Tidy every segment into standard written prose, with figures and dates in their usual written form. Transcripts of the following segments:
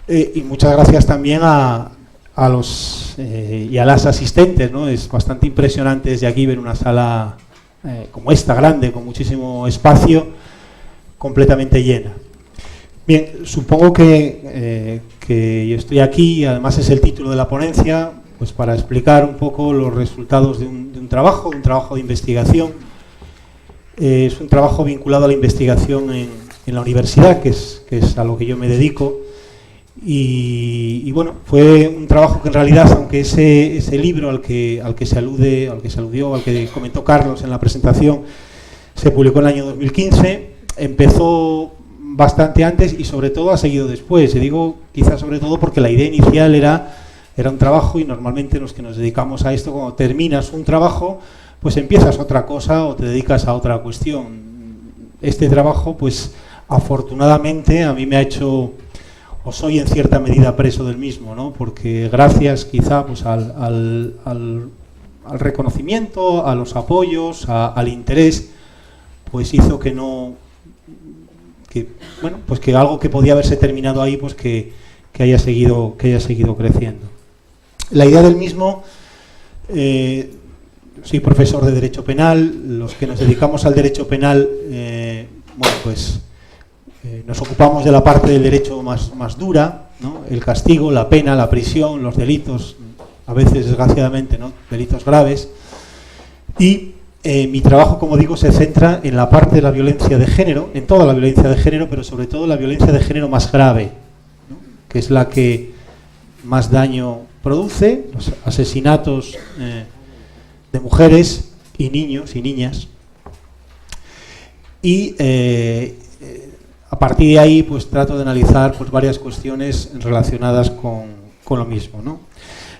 Y muchas gracias también a los y a las asistentes, ¿no? Es bastante impresionante desde aquí ver una sala como esta, grande, con muchísimo espacio, completamente llena. Bien, supongo que yo estoy aquí, además es el título de la ponencia, pues para explicar un poco los resultados de un trabajo de investigación. Es un trabajo vinculado a la investigación en la universidad, que es a lo que yo me dedico. Y bueno, fue un trabajo que en realidad, aunque ese libro al que se aludió, al que comentó Carlos en la presentación, se publicó en el año 2015, empezó bastante antes y sobre todo ha seguido después. Y digo quizás sobre todo porque la idea inicial era un trabajo, y normalmente los que nos dedicamos a esto, cuando terminas un trabajo, pues empiezas otra cosa o te dedicas a otra cuestión. Este trabajo, pues afortunadamente a mí me ha hecho, o soy en cierta medida preso del mismo, ¿no? Porque gracias quizá pues al reconocimiento, a los apoyos, al interés, pues hizo que algo que podía haberse terminado ahí, pues que haya seguido creciendo. La idea del mismo, soy profesor de Derecho Penal. Los que nos dedicamos al Derecho Penal, nos ocupamos de la parte del derecho más dura, ¿no? El castigo, la pena, la prisión, los delitos, a veces desgraciadamente, ¿no? Delitos graves. Y mi trabajo, como digo, se centra en la parte de la violencia de género, en toda la violencia de género, pero sobre todo la violencia de género más grave, ¿no? Que es la que más daño produce, los asesinatos de mujeres y niños y niñas. Y a partir de ahí, pues trato de analizar pues varias cuestiones relacionadas con lo mismo, ¿no?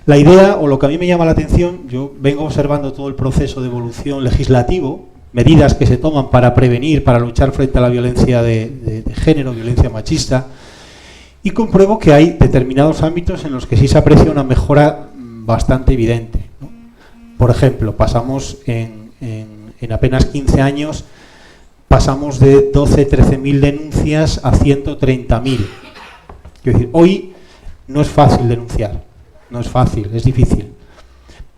La idea, o lo que a mí me llama la atención, yo vengo observando todo el proceso de evolución legislativo, medidas que se toman para prevenir, para luchar frente a la violencia de género, violencia machista, y compruebo que hay determinados ámbitos en los que sí se aprecia una mejora bastante evidente, ¿no? Por ejemplo, pasamos en apenas 15 años, pasamos de 13.000 denuncias a 130.000. Quiero decir, hoy no es fácil denunciar, no es fácil, es difícil,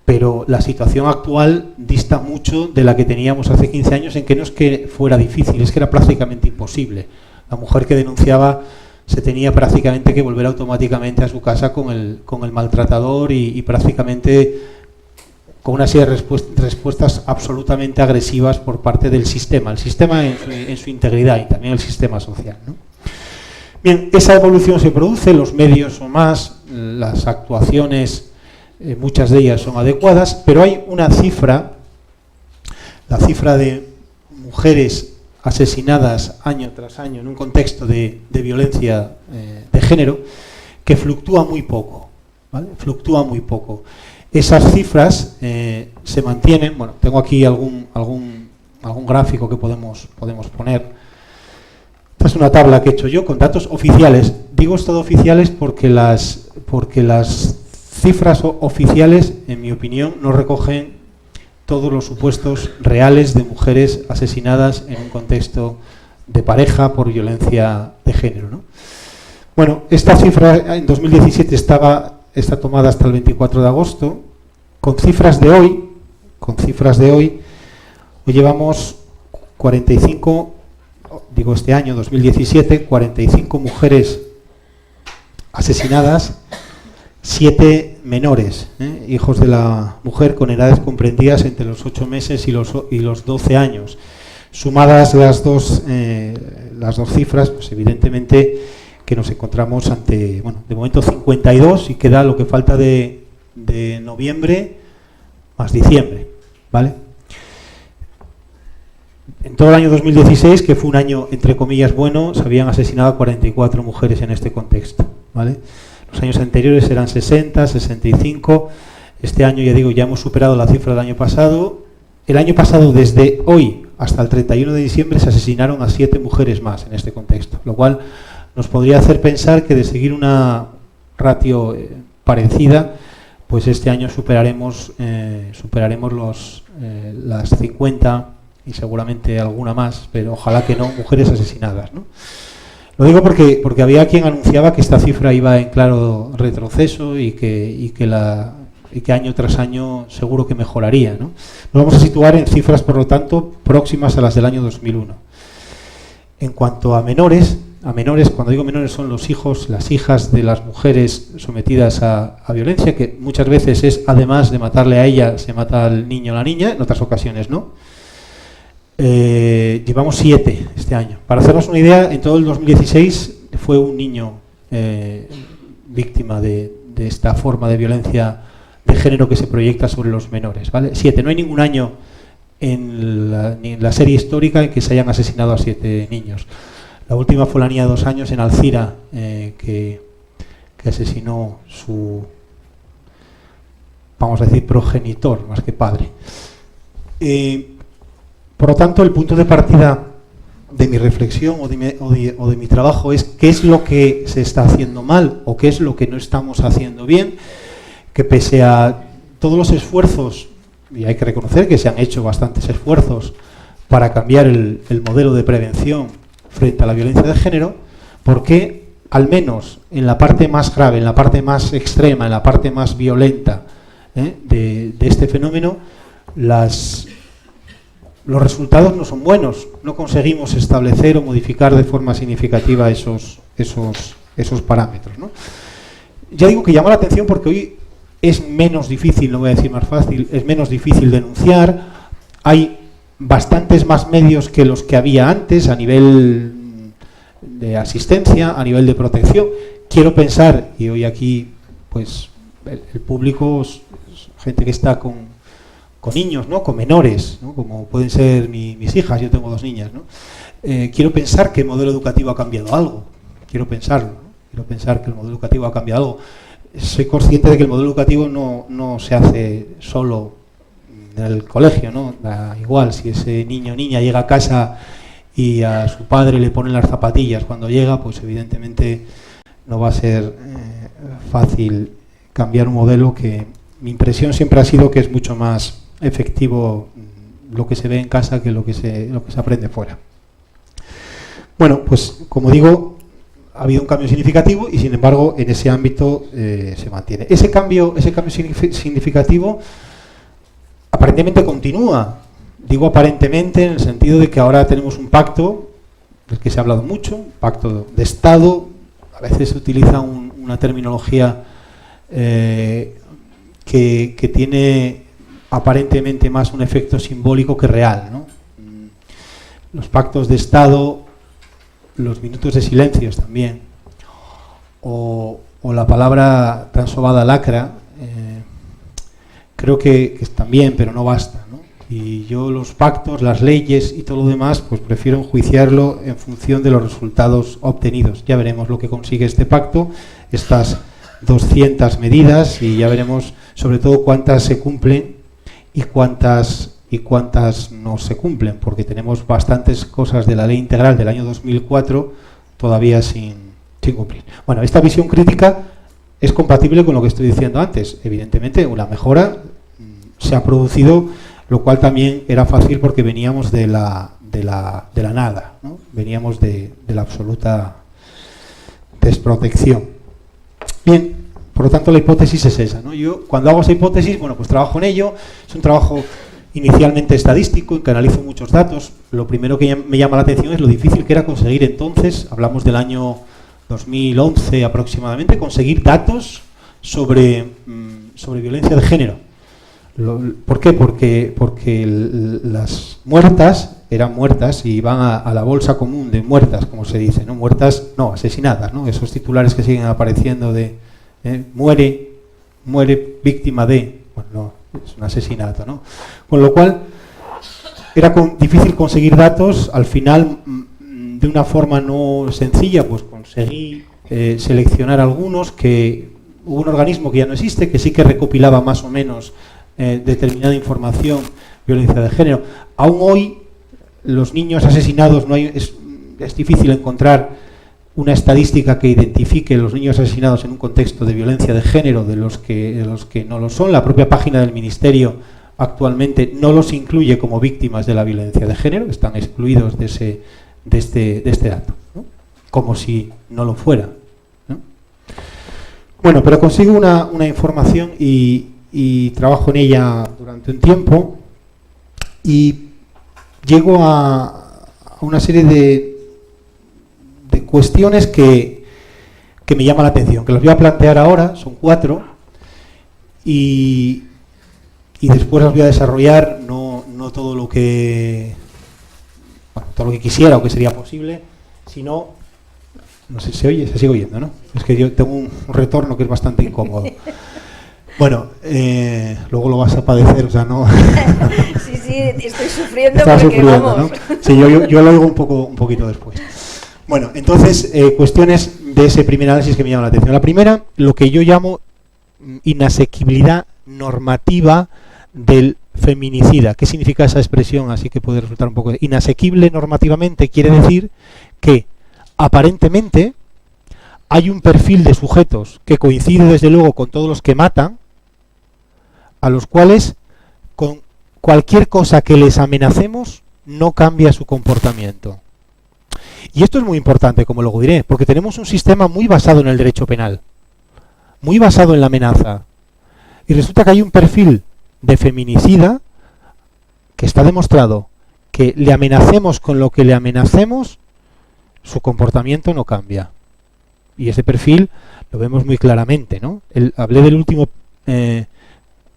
pero la situación actual dista mucho de la que teníamos hace 15 años, en que no es que fuera difícil, es que era prácticamente imposible. La mujer que denunciaba se tenía prácticamente que volver automáticamente a su casa con el maltratador y prácticamente con una serie de respuestas absolutamente agresivas por parte del sistema, el sistema en su integridad y también el sistema social, ¿no? Bien, esa evolución se produce, los medios son más, las actuaciones, muchas de ellas son adecuadas, pero hay una cifra, la cifra de mujeres asesinadas año tras año en un contexto de violencia de género, que fluctúa muy poco, ¿vale? Fluctúa muy poco. Esas cifras se mantienen. Bueno, tengo aquí algún gráfico que podemos poner. Esta es una tabla que he hecho yo con datos oficiales. Digo esto de oficiales porque las cifras oficiales, en mi opinión, no recogen todos los supuestos reales de mujeres asesinadas en un contexto de pareja por violencia de género, ¿no? Bueno, esta cifra en 2017 está tomada hasta el 24 de agosto. Con cifras de hoy, hoy llevamos 45, digo este año, 2017, 45 mujeres asesinadas, 7 menores, hijos de la mujer, con edades comprendidas entre los 8 meses y los 12 años. Sumadas las dos cifras, pues evidentemente que nos encontramos ante, bueno, de momento 52, y queda lo que falta de noviembre más diciembre, ¿vale? En todo el año 2016, que fue un año entre comillas bueno, se habían asesinado a 44 mujeres en este contexto, ¿vale? Los años anteriores eran 60, 65. Este año, ya digo, ya hemos superado la cifra del año pasado. El año pasado, desde hoy hasta el 31 de diciembre, se asesinaron a 7 mujeres más en este contexto, lo cual nos podría hacer pensar que de seguir una ratio parecida, pues este año superaremos las 50 y seguramente alguna más, pero ojalá que no, mujeres asesinadas, ¿no? Lo digo porque había quien anunciaba que esta cifra iba en claro retroceso y que año tras año seguro que mejoraría, ¿no? Nos vamos a situar en cifras, por lo tanto, próximas a las del año 2001. En cuanto a menores, cuando digo menores son los hijos, las hijas de las mujeres sometidas a violencia, que muchas veces es, además de matarle a ella, se mata al niño o la niña, en otras ocasiones no. Llevamos 7 este año. Para hacernos una idea, en todo el 2016 fue un niño víctima de esta forma de violencia de género que se proyecta sobre los menores, ¿vale? 7. No hay ningún año ni en la serie histórica en que se hayan asesinado a 7 niños. La última fue la niña de 2 años en Alcira, que asesinó su, vamos a decir, progenitor, más que padre. Por lo tanto, el punto de partida de mi reflexión o de mi trabajo es qué es lo que se está haciendo mal o qué es lo que no estamos haciendo bien, que pese a todos los esfuerzos, y hay que reconocer que se han hecho bastantes esfuerzos para cambiar el modelo de prevención frente a la violencia de género, ¿por qué al menos en la parte más grave, en la parte más extrema, en la parte más violenta de este fenómeno, los resultados no son buenos? No conseguimos establecer o modificar de forma significativa esos parámetros, ¿no? Ya digo que llama la atención porque hoy es menos difícil, no voy a decir más fácil, es menos difícil denunciar. Hay bastantes más medios que los que había antes a nivel de asistencia, a nivel de protección. Quiero pensar, y hoy aquí pues el público es gente que está con niños, ¿no? Con menores, ¿no? Como pueden ser mis hijas, yo tengo 2 niñas, ¿no? Quiero pensar que el modelo educativo ha cambiado algo, quiero pensarlo, ¿no? Quiero pensar que el modelo educativo ha cambiado algo. Soy consciente de que el modelo educativo no se hace solo en el colegio, ¿no? Da igual si ese niño o niña llega a casa y a su padre le ponen las zapatillas cuando llega, pues evidentemente no va a ser fácil cambiar un modelo que mi impresión siempre ha sido que es mucho más efectivo lo que se ve en casa que lo que se aprende fuera. Bueno, pues como digo, ha habido un cambio significativo y sin embargo en ese ámbito se mantiene. Ese cambio significativo aparentemente continúa. Digo aparentemente en el sentido de que ahora tenemos un pacto del que se ha hablado mucho, un pacto de Estado. A veces se utiliza una terminología que tiene aparentemente más un efecto simbólico que real, ¿no? Los pactos de Estado, los minutos de silencios también, o la palabra tan sobada lacra, creo que también, pero no basta, ¿no? Y yo los pactos, las leyes y todo lo demás, pues prefiero enjuiciarlo en función de los resultados obtenidos. Ya veremos lo que consigue este pacto, estas 200 medidas, y ya veremos sobre todo cuántas se cumplen y cuántas no se cumplen, porque tenemos bastantes cosas de la ley integral del año 2004 todavía sin cumplir. Bueno, esta visión crítica es compatible con lo que estoy diciendo antes. Evidentemente, una mejora se ha producido, lo cual también era fácil porque veníamos de la nada, ¿no? Veníamos de la absoluta desprotección. Bien, por lo tanto la hipótesis es esa, ¿no? Yo cuando hago esa hipótesis, bueno, pues trabajo en ello. Es un trabajo inicialmente estadístico, en que analizo muchos datos. Lo primero que me llama la atención es lo difícil que era conseguir entonces, hablamos del año 2011 aproximadamente, conseguir datos sobre violencia de género. ¿Por qué? Porque las muertas eran muertas y iban a la bolsa común de muertas, como se dice, ¿no? Muertas, no, asesinadas, ¿no? Esos titulares que siguen apareciendo de muere víctima de, bueno, no, es un asesinato, ¿no? Con lo cual era difícil conseguir datos. Al final, de una forma no sencilla, pues conseguí seleccionar algunos, que hubo un organismo que ya no existe, que sí que recopilaba más o menos determinada información, violencia de género. Aún hoy, los niños asesinados, es difícil encontrar una estadística que identifique los niños asesinados en un contexto de violencia de género de los que no lo son. La propia página del Ministerio actualmente no los incluye como víctimas de la violencia de género, están excluidos de este dato, ¿no? como si no lo fuera, ¿no? Bueno, pero consigo una información y trabajo en ella durante un tiempo y llego a una serie de cuestiones que me llaman la atención, que las voy a plantear ahora, son 4, y después las voy a desarrollar, no todo lo que quisiera o que sería posible, sino, no sé si se oye, se sigue oyendo, ¿no? Es que yo tengo un retorno que es bastante incómodo. Bueno, luego lo vas a padecer, o sea, no... Sí, estoy sufriendo. Estás porque sufriendo, vamos. ¿no? Sí, yo lo oigo un poquito después. Bueno, entonces, cuestiones de ese primer análisis que me llama la atención. La primera, lo que yo llamo inasequibilidad normativa del feminicida. ¿Qué significa esa expresión? Así que puede resultar un poco... Inasequible normativamente quiere decir que aparentemente hay un perfil de sujetos que coincide desde luego con todos los que matan, a los cuales con cualquier cosa que les amenacemos no cambia su comportamiento. Y esto es muy importante, como luego diré, porque tenemos un sistema muy basado en el derecho penal, muy basado en la amenaza. Y resulta que hay un perfil de feminicida que está demostrado que le amenacemos con lo que le amenacemos, su comportamiento no cambia. Y ese perfil lo vemos muy claramente, ¿no? Hablé del último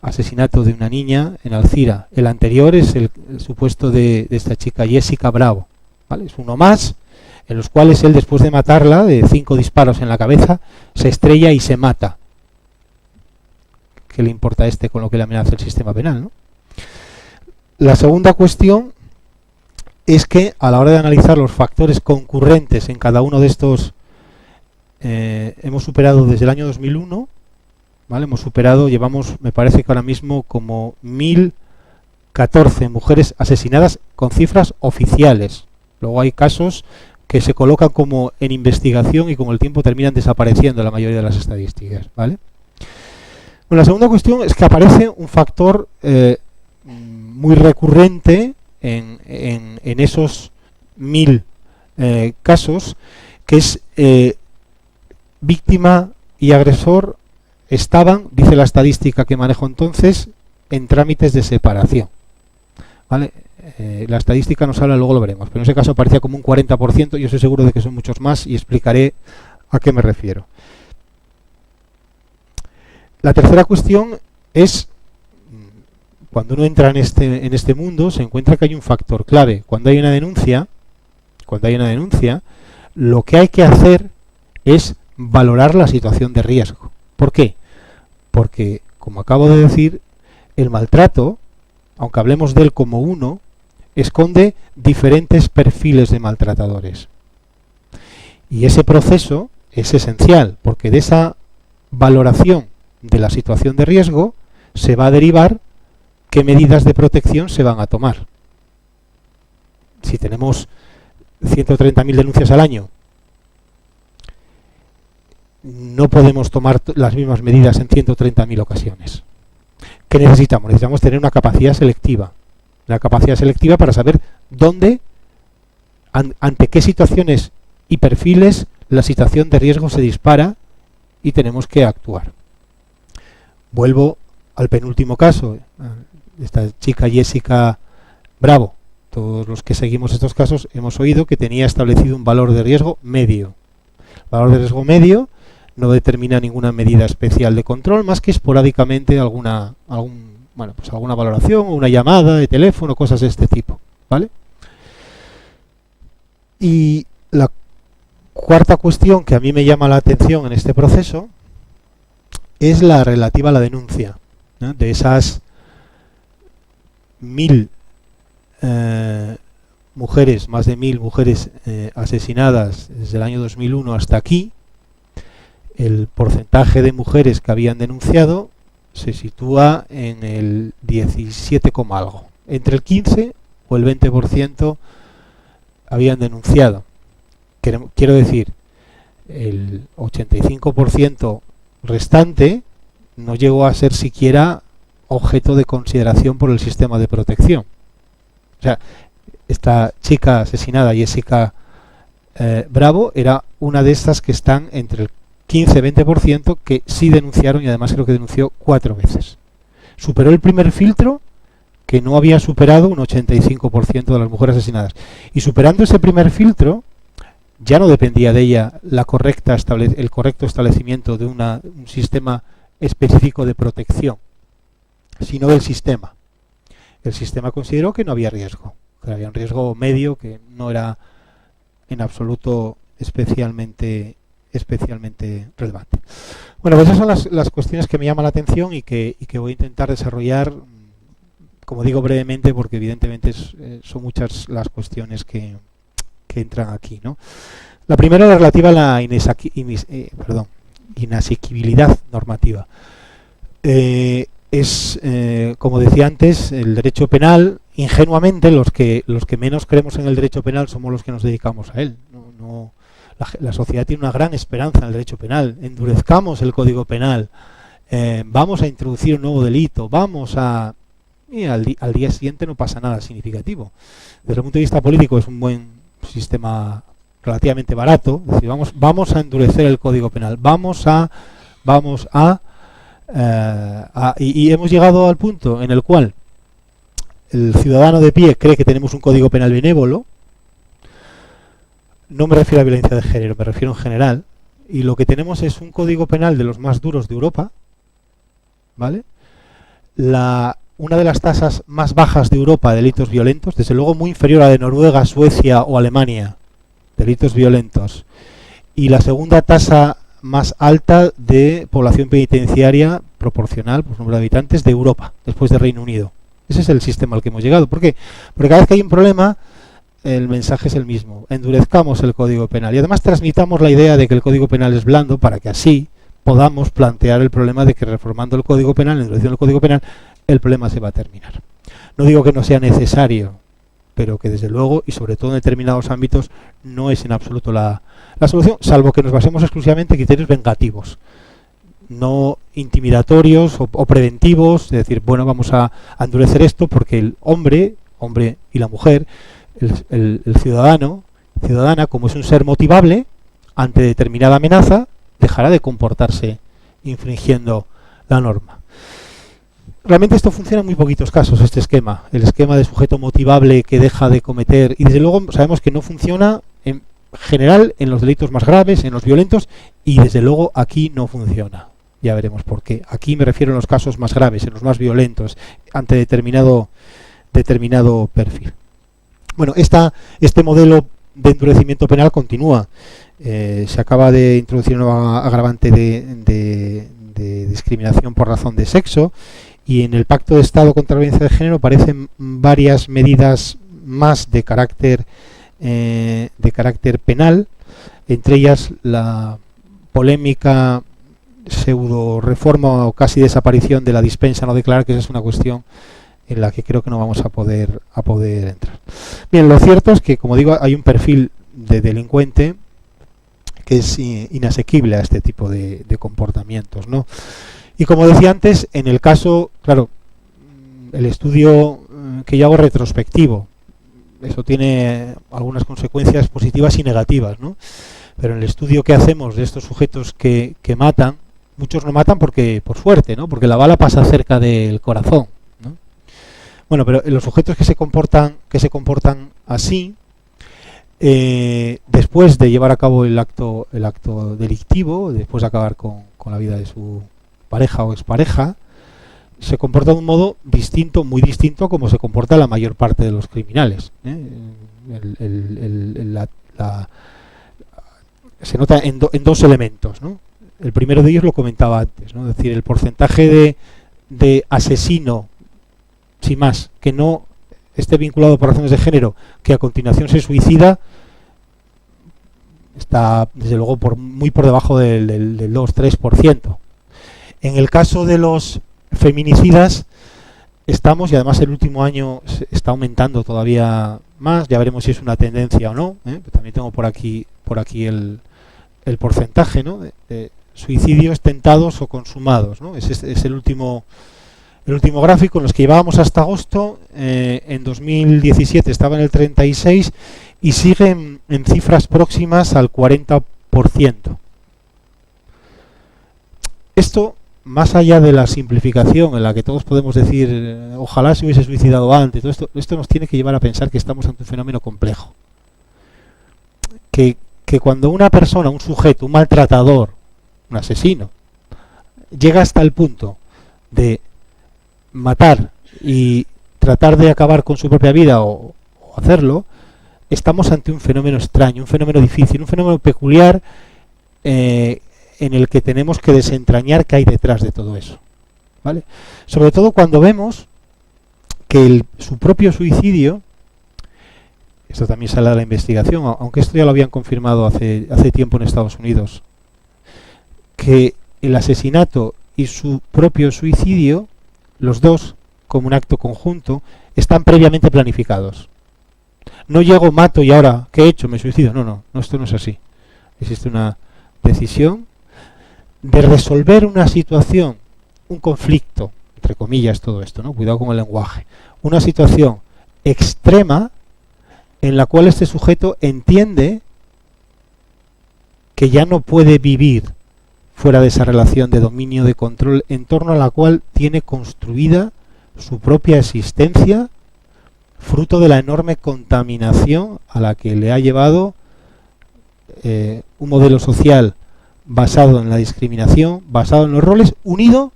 asesinato de una niña en Alcira. El anterior es el supuesto de esta chica Jessica Bravo, ¿vale? Es uno más, en los cuales él, después de matarla, de 5 disparos en la cabeza, se estrella y se mata. ¿Qué le importa a este con lo que le amenaza el sistema penal, ¿no? La segunda cuestión es que a la hora de analizar los factores concurrentes en cada uno de estos, hemos superado desde el año 2001, ¿vale? Llevamos, me parece que ahora mismo, como 1014 mujeres asesinadas con cifras oficiales. Luego hay casos que se colocan como en investigación y con el tiempo terminan desapareciendo la mayoría de las estadísticas, ¿vale? Bueno, la segunda cuestión es que aparece un factor muy recurrente en esos 1000 casos, que es víctima y agresor estaban, dice la estadística que manejo entonces, en trámites de separación, ¿vale? La estadística nos habla, luego lo veremos, pero en ese caso aparecía como un 40%, yo estoy seguro de que son muchos más y explicaré a qué me refiero. La tercera cuestión es, cuando uno entra en este mundo, se encuentra que hay un factor clave. Cuando hay una denuncia, lo que hay que hacer es valorar la situación de riesgo. ¿Por qué? Porque, como acabo de decir, el maltrato, aunque hablemos de él como uno, esconde diferentes perfiles de maltratadores. Y ese proceso es esencial, porque de esa valoración de la situación de riesgo se va a derivar qué medidas de protección se van a tomar. Si tenemos 130.000 denuncias al año, no podemos tomar las mismas medidas en 130.000 ocasiones. ¿Qué necesitamos? Necesitamos tener una capacidad selectiva. Una capacidad selectiva para saber dónde, ante qué situaciones y perfiles la situación de riesgo se dispara y tenemos que actuar. Vuelvo al penúltimo caso, esta chica Jessica Bravo. Todos los que seguimos estos casos hemos oído que tenía establecido un valor de riesgo medio. El valor de riesgo medio no determina ninguna medida especial de control, más que esporádicamente alguna valoración o una llamada de teléfono, cosas de este tipo, ¿vale? Y la cuarta cuestión que a mí me llama la atención en este proceso es la relativa a la denuncia, ¿no? De esas 1000 mujeres, más de 1000 mujeres asesinadas desde el año 2001 hasta aquí, el porcentaje de mujeres que habían denunciado se sitúa en el 17, algo. Entre el 15 o el 20% habían denunciado. Quiero decir, el 85% restante no llegó a ser siquiera objeto de consideración por el sistema de protección. O sea, esta chica asesinada, Jessica Bravo era una de estas que están entre el 15-20% que sí denunciaron, y además creo que denunció 4 veces. Superó el primer filtro que no había superado un 85% de las mujeres asesinadas. Y superando ese primer filtro, ya no dependía de ella el correcto establecimiento de un sistema específico de protección, sino del sistema. El sistema consideró que no había riesgo, que había un riesgo medio que no era en absoluto especialmente relevante. Bueno, pues esas son las cuestiones que me llaman la atención y que voy a intentar desarrollar, como digo, brevemente, porque evidentemente son muchas las cuestiones que entran aquí, ¿no? La primera es relativa a la inasequibilidad normativa. Como decía antes, el derecho penal, ingenuamente, los que menos creemos en el derecho penal somos los que nos dedicamos a él. La sociedad tiene una gran esperanza en el derecho penal. Endurezcamos el Código Penal, vamos a introducir un nuevo delito, y al día siguiente no pasa nada significativo. Desde el punto de vista político es un buen sistema relativamente barato. Es decir, vamos a endurecer el Código Penal, y hemos llegado al punto en el cual el ciudadano de pie cree que tenemos un Código Penal benévolo. No me refiero a violencia de género, me refiero en general. Y lo que tenemos es un Código Penal de los más duros de Europa, ¿vale? Una de las tasas más bajas de Europa de delitos violentos, desde luego muy inferior a la de Noruega, Suecia o Alemania, delitos violentos. Y la segunda tasa más alta de población penitenciaria proporcional por número de habitantes de Europa, después de Reino Unido. Ese es el sistema al que hemos llegado. ¿Por qué? Porque cada vez que hay un problema, el mensaje es el mismo. Endurezcamos el Código Penal. Y además transmitamos la idea de que el Código Penal es blando para que así podamos plantear el problema de que reformando el Código Penal, endureciendo el Código Penal, el problema se va a terminar. No digo que no sea necesario, pero que desde luego, y sobre todo en determinados ámbitos, no es en absoluto la solución, salvo que nos basemos exclusivamente en criterios vengativos, no intimidatorios o preventivos, de decir, bueno, vamos a endurecer esto porque el hombre y la mujer, el ciudadana, como es un ser motivable, ante determinada amenaza, dejará de comportarse infringiendo la norma. Realmente esto funciona en muy poquitos casos, este esquema, el esquema de sujeto motivable que deja de cometer, y desde luego sabemos que no funciona en general en los delitos más graves, en los violentos, y desde luego aquí no funciona. Ya veremos por qué. Aquí me refiero en los casos más graves, en los más violentos, ante determinado perfil. Bueno, este modelo de endurecimiento penal continúa. Se acaba de introducir una nueva agravante de discriminación por razón de sexo, y en el Pacto de Estado contra la Violencia de Género aparecen varias medidas más de carácter penal, entre ellas la polémica pseudo reforma o casi desaparición de la dispensa no declarada, que esa es una cuestión en la que creo que no vamos a poder entrar. Bien, lo cierto es que, como digo, hay un perfil de delincuente que es inasequible a este tipo de comportamientos, ¿no? Y como decía antes, en el caso, claro, el estudio que yo hago retrospectivo, eso tiene algunas consecuencias positivas y negativas, ¿no? Pero en el estudio que hacemos de estos sujetos que matan, muchos no matan por suerte, ¿no? Porque la bala pasa cerca del corazón, ¿no? Bueno, pero los sujetos que se comportan así, después de llevar a cabo el acto delictivo, después de acabar con la vida de su pareja o expareja, se comporta de un modo distinto, muy distinto a como se comporta la mayor parte de los criminales, ¿eh? Se nota en dos elementos, ¿no? El primero de ellos lo comentaba antes, ¿no? Es decir, el porcentaje de asesino, sin más, que no esté vinculado por razones de género, que a continuación se suicida, está desde luego muy por debajo del 2-3%. En el caso de los feminicidas estamos, y además el último año está aumentando todavía más, ya veremos si es una tendencia o no, ¿eh? También tengo por aquí el porcentaje, ¿no? de suicidios tentados o consumados, ¿no? Es el último gráfico. En los que llevábamos hasta agosto, en 2017 estaba en el 36, y siguen en cifras próximas al 40%. Esto, más allá de la simplificación en la que todos podemos decir ojalá se hubiese suicidado antes, todo esto nos tiene que llevar a pensar que estamos ante un fenómeno complejo. Que cuando una persona, un sujeto, un maltratador, un asesino, llega hasta el punto de matar y tratar de acabar con su propia vida o hacerlo, estamos ante un fenómeno extraño, un fenómeno difícil, un fenómeno peculiar en el que tenemos que desentrañar qué hay detrás de todo eso, ¿vale? Sobre todo cuando vemos que su propio suicidio, esto también sale de la investigación, aunque esto ya lo habían confirmado hace tiempo en Estados Unidos, que el asesinato y su propio suicidio, los dos, como un acto conjunto, están previamente planificados. No llego, mato y ahora, ¿qué he hecho? Me suicido. No, esto no es así. Existe una decisión de resolver una situación, un conflicto, entre comillas todo esto, ¿no? Cuidado con el lenguaje. Una situación extrema en la cual este sujeto entiende que ya no puede vivir fuera de esa relación de dominio, de control, en torno a la cual tiene construida su propia existencia, fruto de la enorme contaminación a la que le ha llevado un modelo social basado en la discriminación, basado en los roles, unido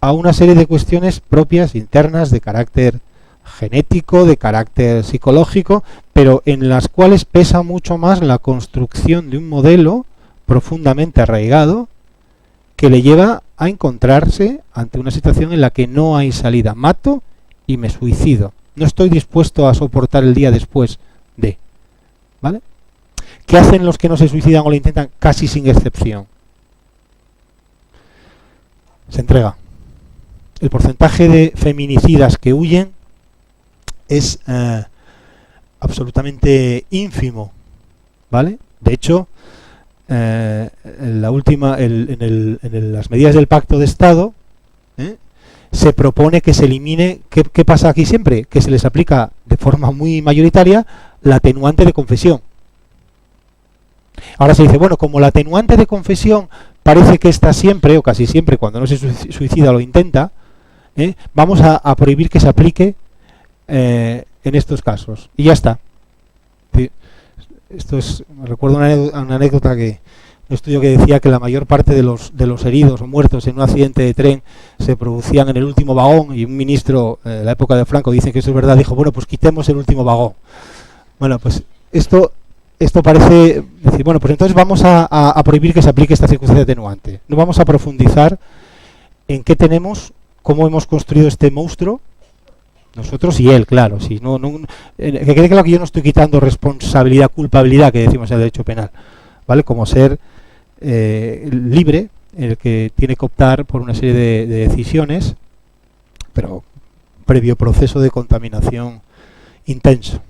a una serie de cuestiones propias, internas, de carácter genético, de carácter psicológico, pero en las cuales pesa mucho más la construcción de un modelo profundamente arraigado que le lleva a encontrarse ante una situación en la que no hay salida. Mato y me suicido. No estoy dispuesto a soportar el día después de. ¿Vale? ¿Qué hacen los que no se suicidan o lo intentan? Casi sin excepción. Se entrega. El porcentaje de feminicidas que huyen es absolutamente ínfimo, ¿vale? De hecho, en las medidas del Pacto de Estado se propone que se elimine. ¿Qué pasa aquí siempre? Que se les aplica de forma muy mayoritaria la atenuante de confesión. Ahora se dice, bueno, como la atenuante de confesión parece que está siempre, o casi siempre, cuando no se suicida lo intenta, vamos a prohibir que se aplique en estos casos. Y ya está. Esto es, me recuerdo una anécdota un estudio que decía que la mayor parte de los heridos o muertos en un accidente de tren se producían en el último vagón, y un ministro de la época de Franco, dice que eso es verdad, dijo, bueno, pues quitemos el último vagón. Bueno, pues esto parece decir, bueno, pues entonces vamos a prohibir que se aplique esta circunstancia atenuante. No vamos a profundizar en qué tenemos, cómo hemos construido este monstruo, nosotros y él, claro. Si que quede claro que yo no estoy quitando responsabilidad, culpabilidad, que decimos en el derecho penal, ¿vale? Como ser libre, en el que tiene que optar por una serie de decisiones, pero previo proceso de contaminación intenso.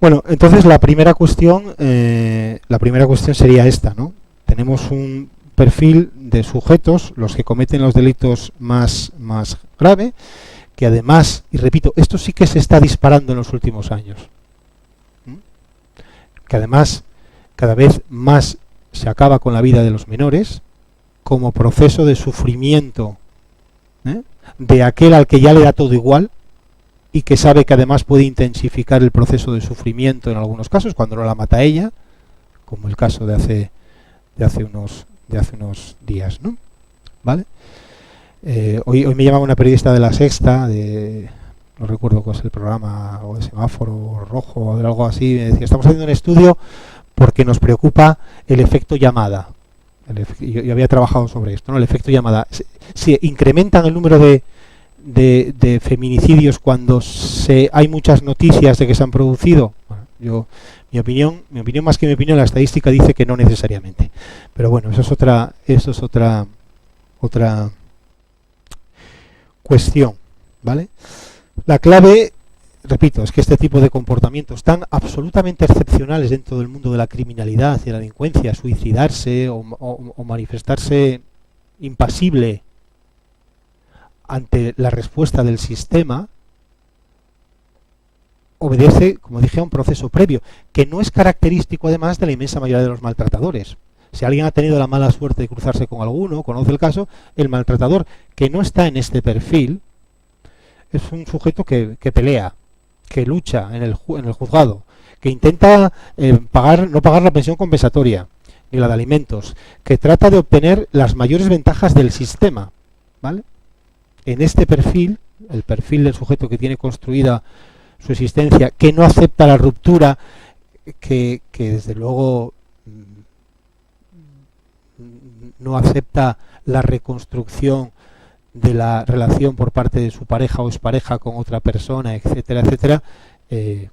Bueno, entonces la primera cuestión sería esta, ¿no? Tenemos un perfil de sujetos, los que cometen los delitos más grave, que además, y repito, esto sí que se está disparando en los últimos años, que además cada vez más se acaba con la vida de los menores como proceso de sufrimiento de aquel al que ya le da todo igual y que sabe que además puede intensificar el proceso de sufrimiento en algunos casos cuando no la mata ella, como el caso de hace unos días, ¿no? ¿Vale? Hoy me llamaba una periodista de La Sexta, no recuerdo cuál es el programa, o de Semáforo Rojo o de algo así, me decía, estamos haciendo un estudio porque nos preocupa el efecto llamada. Yo había trabajado sobre esto, ¿no? El efecto llamada. Se incrementan el número de feminicidios cuando hay muchas noticias de que se han producido. Bueno, mi opinión más que mi opinión, la estadística dice que no necesariamente. Pero bueno, eso es otra cuestión, ¿vale? La clave, repito, es que este tipo de comportamientos tan absolutamente excepcionales dentro del mundo de la criminalidad y la delincuencia, suicidarse o manifestarse impasible ante la respuesta del sistema, obedece, como dije, a un proceso previo, que no es característico además de la inmensa mayoría de los maltratadores. Si alguien ha tenido la mala suerte de cruzarse con alguno, conoce el caso, el maltratador que no está en este perfil es un sujeto que pelea, que lucha en el juzgado, que intenta no pagar la pensión compensatoria ni la de alimentos, que trata de obtener las mayores ventajas del sistema, ¿vale? En este perfil, el perfil del sujeto que tiene construida su existencia, que no acepta la ruptura, que desde luego no acepta la reconstrucción de la relación por parte de su pareja o expareja con otra persona, etcétera, etcétera,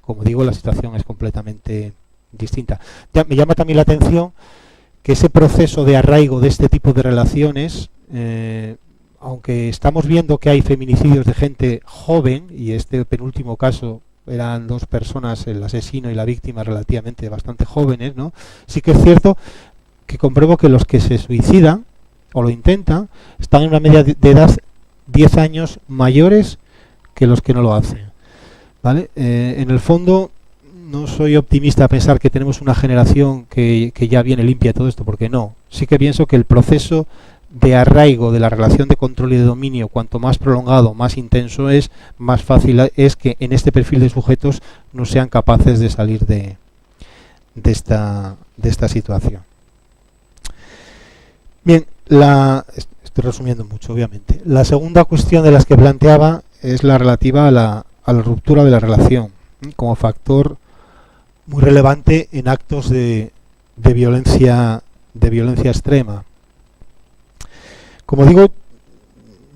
como digo, la situación es completamente distinta. Me llama también la atención que ese proceso de arraigo de este tipo de relaciones, aunque estamos viendo que hay feminicidios de gente joven, y este penúltimo caso eran 2 personas, el asesino y la víctima, relativamente bastante jóvenes, ¿no? Sí que es cierto que compruebo que los que se suicidan o lo intentan están en una media de edad 10 años mayores que los que no lo hacen, ¿vale? En el fondo no soy optimista a pensar que tenemos una generación que ya viene limpia de todo esto, porque no. Sí que pienso que el proceso de arraigo de la relación de control y de dominio, cuanto más prolongado, más intenso es, más fácil es que en este perfil de sujetos no sean capaces de salir de esta situación. Bien, estoy resumiendo mucho, obviamente. La segunda cuestión de las que planteaba es la relativa a la ruptura de la relación, como factor muy relevante en actos de violencia extrema. Como digo,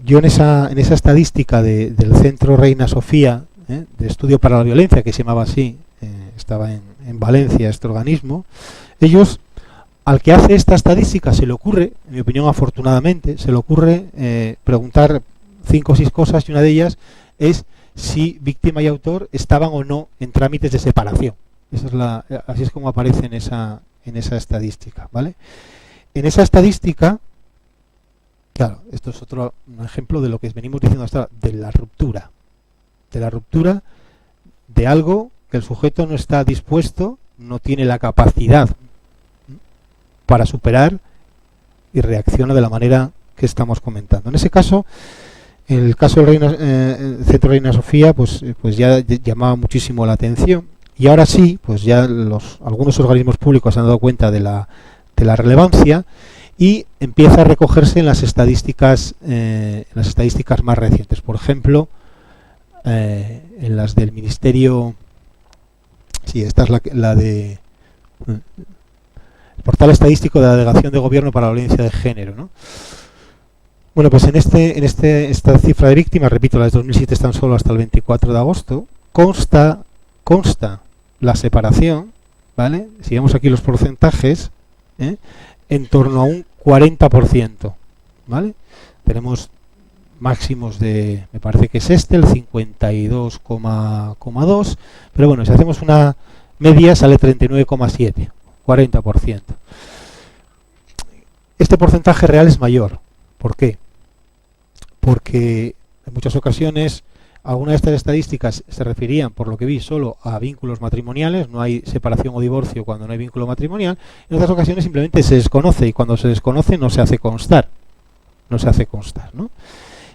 yo en esa estadística del Centro Reina Sofía, de Estudio para la Violencia, que se llamaba así, estaba en Valencia este organismo, ellos, al que hace esta estadística, se le ocurre, en mi opinión afortunadamente, se le ocurre preguntar 5 o 6 cosas, y una de ellas es si víctima y autor estaban o no en trámites de separación. Así es como aparece en esa estadística, ¿vale? En esa estadística, claro, esto es un ejemplo de lo que venimos diciendo hasta ahora, de la ruptura de algo que el sujeto no está dispuesto, no tiene la capacidad para superar y reacciona de la manera que estamos comentando. En ese caso, el caso del Centro Reina Sofía, pues ya llamaba muchísimo la atención, y ahora sí, pues ya algunos organismos públicos se han dado cuenta de la relevancia, y empieza a recogerse en las estadísticas más recientes. Por ejemplo, en las del Ministerio, sí, esta es la de el portal estadístico de la Delegación de Gobierno para la Violencia de Género, ¿no? Bueno, pues en esta cifra de víctimas, repito, las de 2007 están solo hasta el 24 de agosto, consta la separación, ¿vale? Si vemos aquí los porcentajes, en torno a un 40%, ¿vale? Tenemos máximos de, me parece que es el 52,2, pero bueno, si hacemos una media sale 39,7, 40%. Este porcentaje real es mayor. ¿Por qué? Porque en muchas ocasiones algunas de estas estadísticas se referían, por lo que vi, solo a vínculos matrimoniales. No hay separación o divorcio cuando no hay vínculo matrimonial. En otras ocasiones simplemente se desconoce, y cuando se desconoce no se hace constar. ¿no?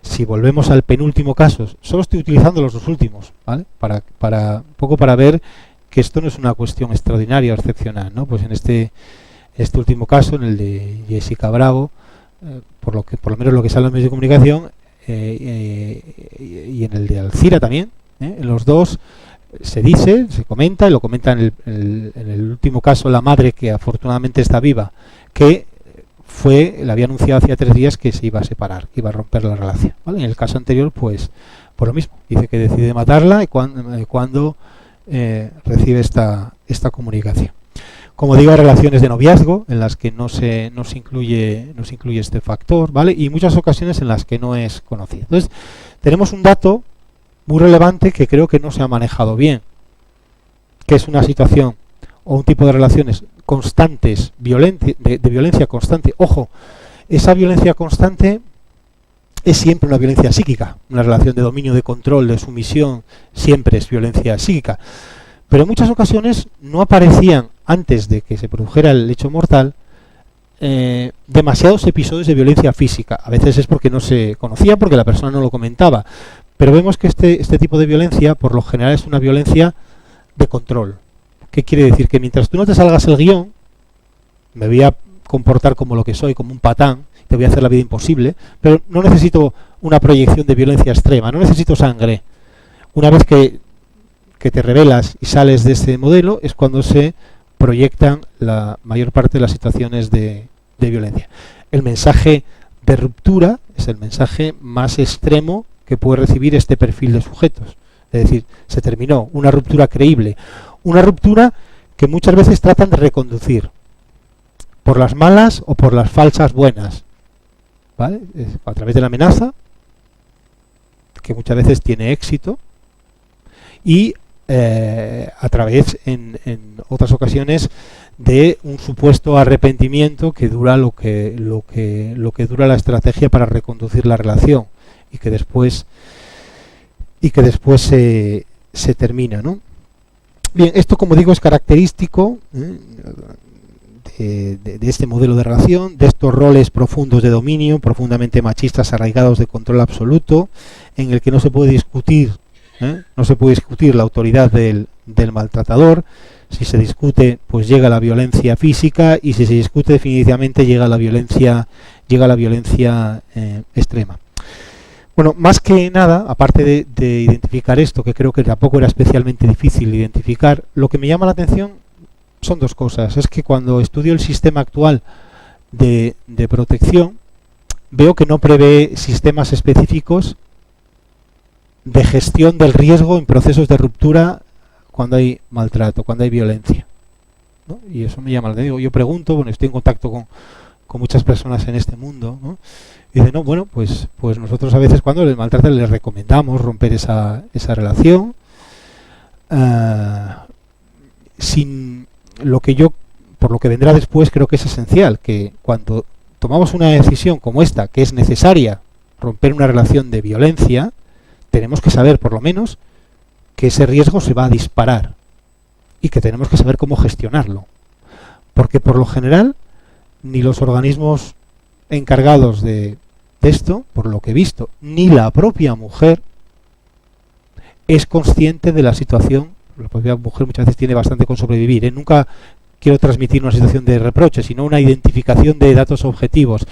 Si volvemos al penúltimo caso, solo estoy utilizando los 2 últimos, ¿vale? Para ver que esto no es una cuestión extraordinaria o excepcional, ¿no? Pues en este último caso, en el de Jessica Bravo, por lo menos lo que sale en los medios de comunicación, y en el de Alcira también, en los 2 se comenta, y lo comenta en el último caso la madre, que afortunadamente está viva, que le había anunciado hacía 3 días que se iba a separar, que iba a romper la relación, ¿vale? En el caso anterior, pues por lo mismo, dice que decide matarla, y cuando recibe esta comunicación. Como digo, hay relaciones de noviazgo en las que no se incluye este factor, ¿vale? Y muchas ocasiones en las que no es conocido. Entonces, tenemos un dato muy relevante que creo que no se ha manejado bien, que es una situación o un tipo de relaciones constantes, de violencia constante. Ojo, esa violencia constante es siempre una violencia psíquica. Una relación de dominio, de control, de sumisión, siempre es violencia psíquica. Pero en muchas ocasiones no aparecían, antes de que se produjera el hecho mortal, demasiados episodios de violencia física. A veces es porque no se conocía, porque la persona no lo comentaba. Pero vemos que este tipo de violencia, por lo general, es una violencia de control. ¿Qué quiere decir? Que mientras tú no te salgas el guión, me voy a comportar como lo que soy, como un patán, te voy a hacer la vida imposible, pero no necesito una proyección de violencia extrema, no necesito sangre. Una vez que te revelas y sales de ese modelo, es cuando se proyectan la mayor parte de las situaciones de violencia. El mensaje de ruptura es el mensaje más extremo que puede recibir este perfil de sujetos. Es decir, se terminó, una ruptura creíble, una ruptura que muchas veces tratan de reconducir, por las malas o por las falsas buenas, ¿vale? A través de la amenaza, que muchas veces tiene éxito, y a través, en otras ocasiones, de un supuesto arrepentimiento que dura lo que dura la estrategia para reconducir la relación, y que después se termina, ¿no? Bien, esto, como digo, es característico de este modelo de relación, de estos roles profundos de dominio, profundamente machistas, arraigados de control absoluto, en el que no se puede discutir la autoridad del maltratador. Si se discute, pues llega la violencia física, y si se discute, definitivamente llega la violencia extrema. Bueno, más que nada, aparte de identificar esto, que creo que tampoco era especialmente difícil identificar, lo que me llama la atención son dos cosas. Es que cuando estudio el sistema actual de protección, veo que no prevé sistemas específicos de gestión del riesgo en procesos de ruptura cuando hay maltrato, cuando hay violencia, ¿no? Y eso me llama la atención. Yo pregunto, bueno, estoy en contacto con muchas personas en este mundo, ¿no? Y dicen, no, bueno, pues nosotros a veces cuando les maltratan les recomendamos romper esa relación, sin lo que yo, por lo que vendrá después, creo que es esencial, que cuando tomamos una decisión como esta, que es necesaria romper una relación de violencia, tenemos que saber, por lo menos, que ese riesgo se va a disparar y que tenemos que saber cómo gestionarlo. Porque por lo general, ni los organismos encargados de esto, por lo que he visto, ni la propia mujer es consciente de la situación. La propia mujer muchas veces tiene bastante con sobrevivir, Nunca quiero transmitir una situación de reproche, sino una identificación de datos objetivos.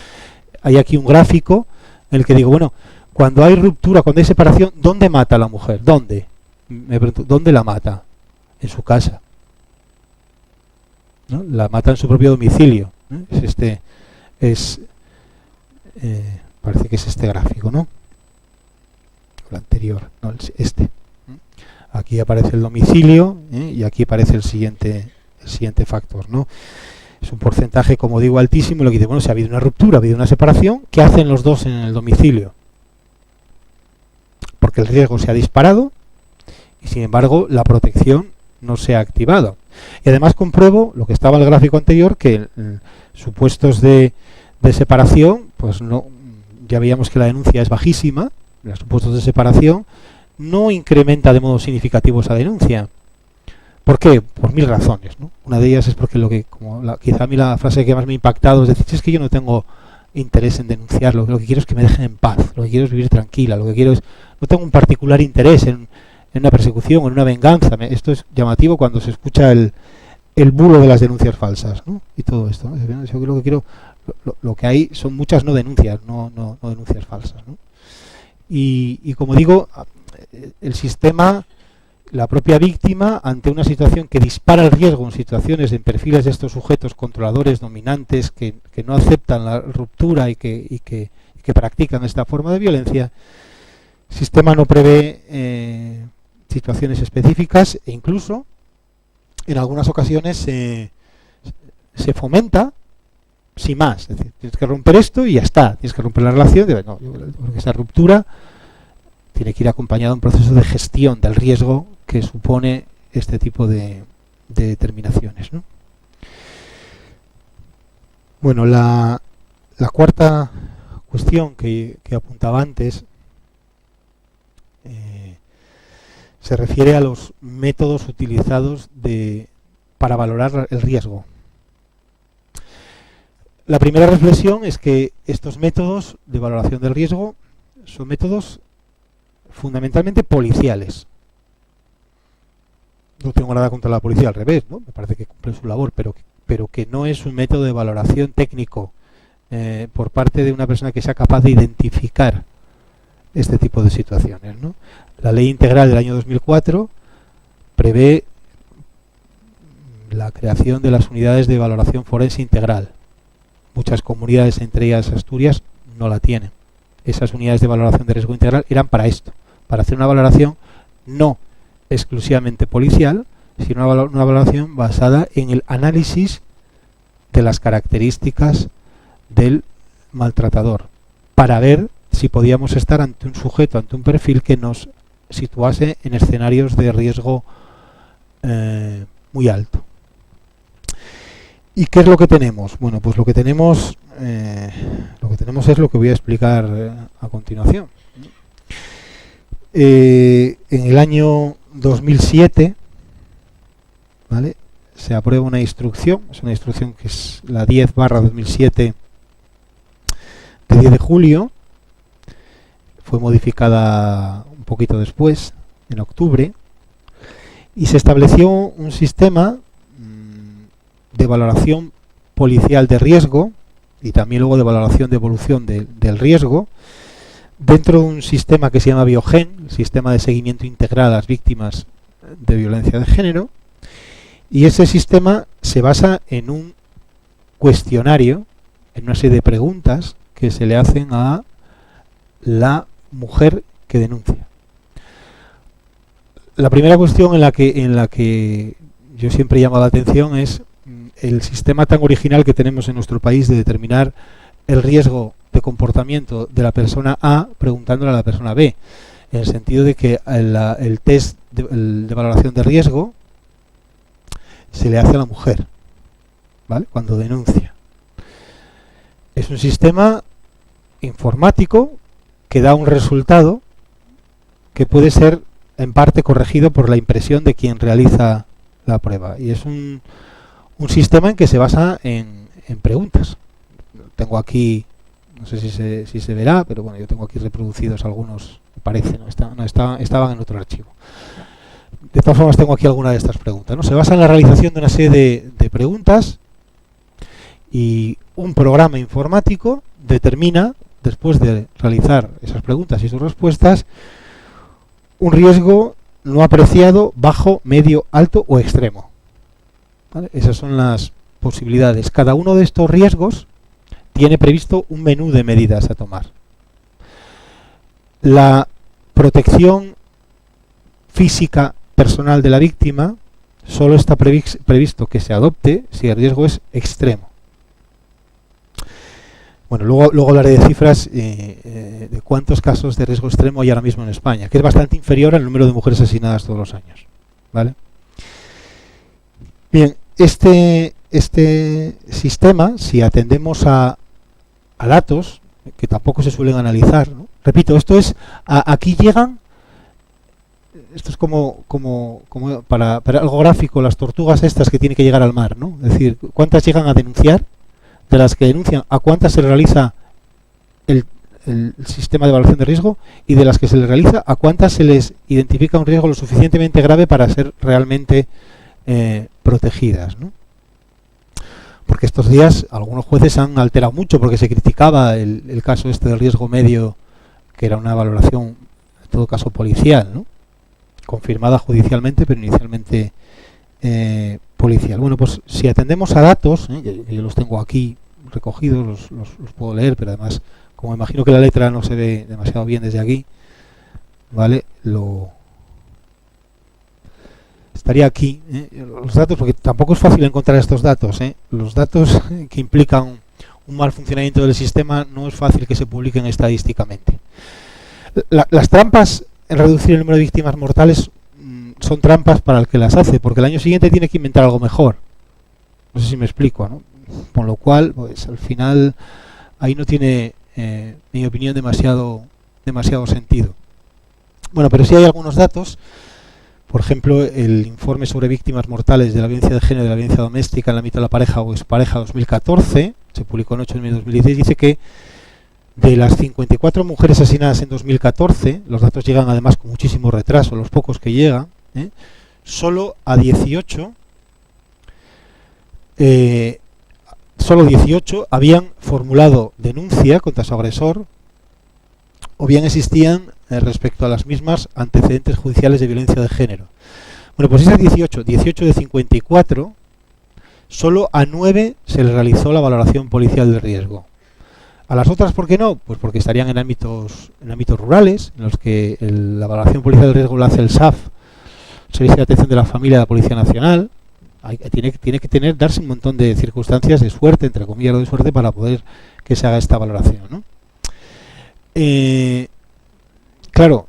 Hay aquí un gráfico en el que digo, bueno, cuando hay ruptura, cuando hay separación, ¿dónde mata a la mujer? ¿Dónde? Me pregunto, ¿dónde la mata? En su casa, ¿no? La mata en su propio domicilio, ¿no? Parece que es este gráfico, ¿no? El anterior, no, este. Aquí aparece el domicilio, y aquí aparece el siguiente factor, ¿no? Es un porcentaje, como digo, altísimo. Lo que dice, bueno, si ha habido una ruptura, ha habido una separación, ¿qué hacen los dos en el domicilio? Porque el riesgo se ha disparado y, sin embargo, la protección no se ha activado. Y además compruebo lo que estaba en el gráfico anterior, que supuestos de separación, pues no, ya veíamos que la denuncia es bajísima. Los supuestos de separación no incrementa de modo significativo esa denuncia. ¿Por qué? Por mil razones, ¿no? Una de ellas es porque quizá a mí la frase que más me ha impactado es decir, es que yo no tengo interés en denunciarlo, lo que quiero es que me dejen en paz, lo que quiero es vivir tranquila, lo que quiero es, no tengo un particular interés en una persecución, en una venganza. Esto es llamativo cuando se escucha el bulo de las denuncias falsas, ¿no? Y todo esto, ¿no? Yo creo que quiero, lo que hay son muchas no denuncias, no denuncias falsas, ¿no? Y como digo, el sistema, la propia víctima, ante una situación que dispara el riesgo en situaciones, en perfiles de estos sujetos controladores, dominantes, que no aceptan la ruptura y que practican esta forma de violencia, el sistema no prevé situaciones específicas, e incluso en algunas ocasiones se fomenta sin más. Es decir, tienes que romper esto y ya está, tienes que romper la relación. No, yo creo que esa ruptura tiene que ir acompañado de un proceso de gestión del riesgo que supone este tipo de determinaciones, ¿no? Bueno, la cuarta cuestión que apuntaba antes se refiere a los métodos utilizados para valorar el riesgo. La primera reflexión es que estos métodos de valoración del riesgo son métodos fundamentalmente policiales. No tengo nada contra la policía, al revés, ¿no? Me parece que cumple su labor, pero que no es un método de valoración técnico por parte de una persona que sea capaz de identificar este tipo de situaciones, ¿no? La Ley Integral del año 2004 prevé la creación de las unidades de valoración forense integral. Muchas comunidades, entre ellas Asturias, no la tienen. Esas unidades de valoración de riesgo integral eran para esto, para hacer una valoración no exclusivamente policial, sino una valoración basada en el análisis de las características del maltratador, para ver si podíamos estar ante un sujeto, ante un perfil que nos situase en escenarios de riesgo muy alto. ¿Y qué es lo que tenemos? Bueno, pues lo que tenemos es lo que voy a explicar a continuación. En el año 2007, ¿vale?, se aprueba una instrucción, es una instrucción que es la 10/2007 de 10 de julio, fue modificada un poquito después, en octubre, y se estableció un sistema de valoración policial de riesgo y también luego de valoración de evolución del riesgo dentro de un sistema que se llama Biogen, el sistema de seguimiento integral a las víctimas de violencia de género, y ese sistema se basa en un cuestionario, en una serie de preguntas que se le hacen a la mujer que denuncia. La primera cuestión en la que yo siempre llamo la atención es el sistema tan original que tenemos en nuestro país de determinar el riesgo de comportamiento de la persona A preguntándole a la persona B, en el sentido de que el test de valoración de riesgo se le hace a la mujer, ¿vale?, cuando denuncia. Es un sistema informático que da un resultado que puede ser en parte corregido por la impresión de quien realiza la prueba, y es un sistema en que se basa en preguntas. Tengo aquí, no sé si se verá, pero bueno, yo tengo aquí reproducidos algunos, me parece, estaban en otro archivo. De todas formas, tengo aquí alguna de estas preguntas, ¿no? Se basa en la realización de una serie de preguntas, y un programa informático determina, después de realizar esas preguntas y sus respuestas, un riesgo no apreciado, bajo, medio, alto o extremo, ¿vale? Esas son las posibilidades. Cada uno de estos riesgos tiene previsto un menú de medidas a tomar. La protección física personal de la víctima solo está previsto que se adopte si el riesgo es extremo. Bueno, luego hablaré de cifras de cuántos casos de riesgo extremo hay ahora mismo en España, que es bastante inferior al número de mujeres asesinadas todos los años, ¿vale? Bien, este sistema, si atendemos a datos que tampoco se suelen analizar, ¿no? Repito, esto es aquí llegan, esto es como para algo gráfico, las tortugas estas que tienen que llegar al mar, ¿no? Es decir, ¿cuántas llegan a denunciar? De las que denuncian, ¿a cuántas se realiza el sistema de evaluación de riesgo? Y de las que se les realiza, ¿a cuántas se les identifica un riesgo lo suficientemente grave para ser realmente protegidas, ¿no? Porque estos días algunos jueces han alterado mucho porque se criticaba el caso este del riesgo medio, que era una valoración, en todo caso policial, ¿no?, confirmada judicialmente, pero inicialmente policial. Bueno, pues si atendemos a datos, yo los tengo aquí recogidos, los puedo leer, pero además, como imagino que la letra no se ve demasiado bien desde aquí, ¿vale?, estaría aquí, los datos, porque tampoco es fácil encontrar estos datos, los datos que implican un mal funcionamiento del sistema no es fácil que se publiquen estadísticamente. Las trampas en reducir el número de víctimas mortales son trampas para el que las hace, porque el año siguiente tiene que inventar algo mejor. No sé si me explico, ¿no? Con lo cual, pues al final ahí no tiene en mi opinión, demasiado sentido. Bueno, pero sí hay algunos datos. Por ejemplo, el informe sobre víctimas mortales de la violencia de género y de la violencia doméstica en el ámbito de la pareja o expareja 2014, se publicó en 8 de 2016, dice que de las 54 mujeres asesinadas en 2014, los datos llegan además con muchísimo retraso, los pocos que llegan, solo 18 habían formulado denuncia contra su agresor o bien existían respecto a las mismas antecedentes judiciales de violencia de género. Bueno, pues esas 18 de 54, solo a 9 se les realizó la valoración policial de riesgo. A las otras, ¿por qué no? Pues porque estarían en ámbitos rurales, en los que la valoración policial de riesgo la hace el SAF, Servicio de Atención de la Familia de la Policía Nacional. Tiene que darse un montón de circunstancias de suerte, entre comillas, de suerte, para poder que se haga esta valoración, ¿no? Claro,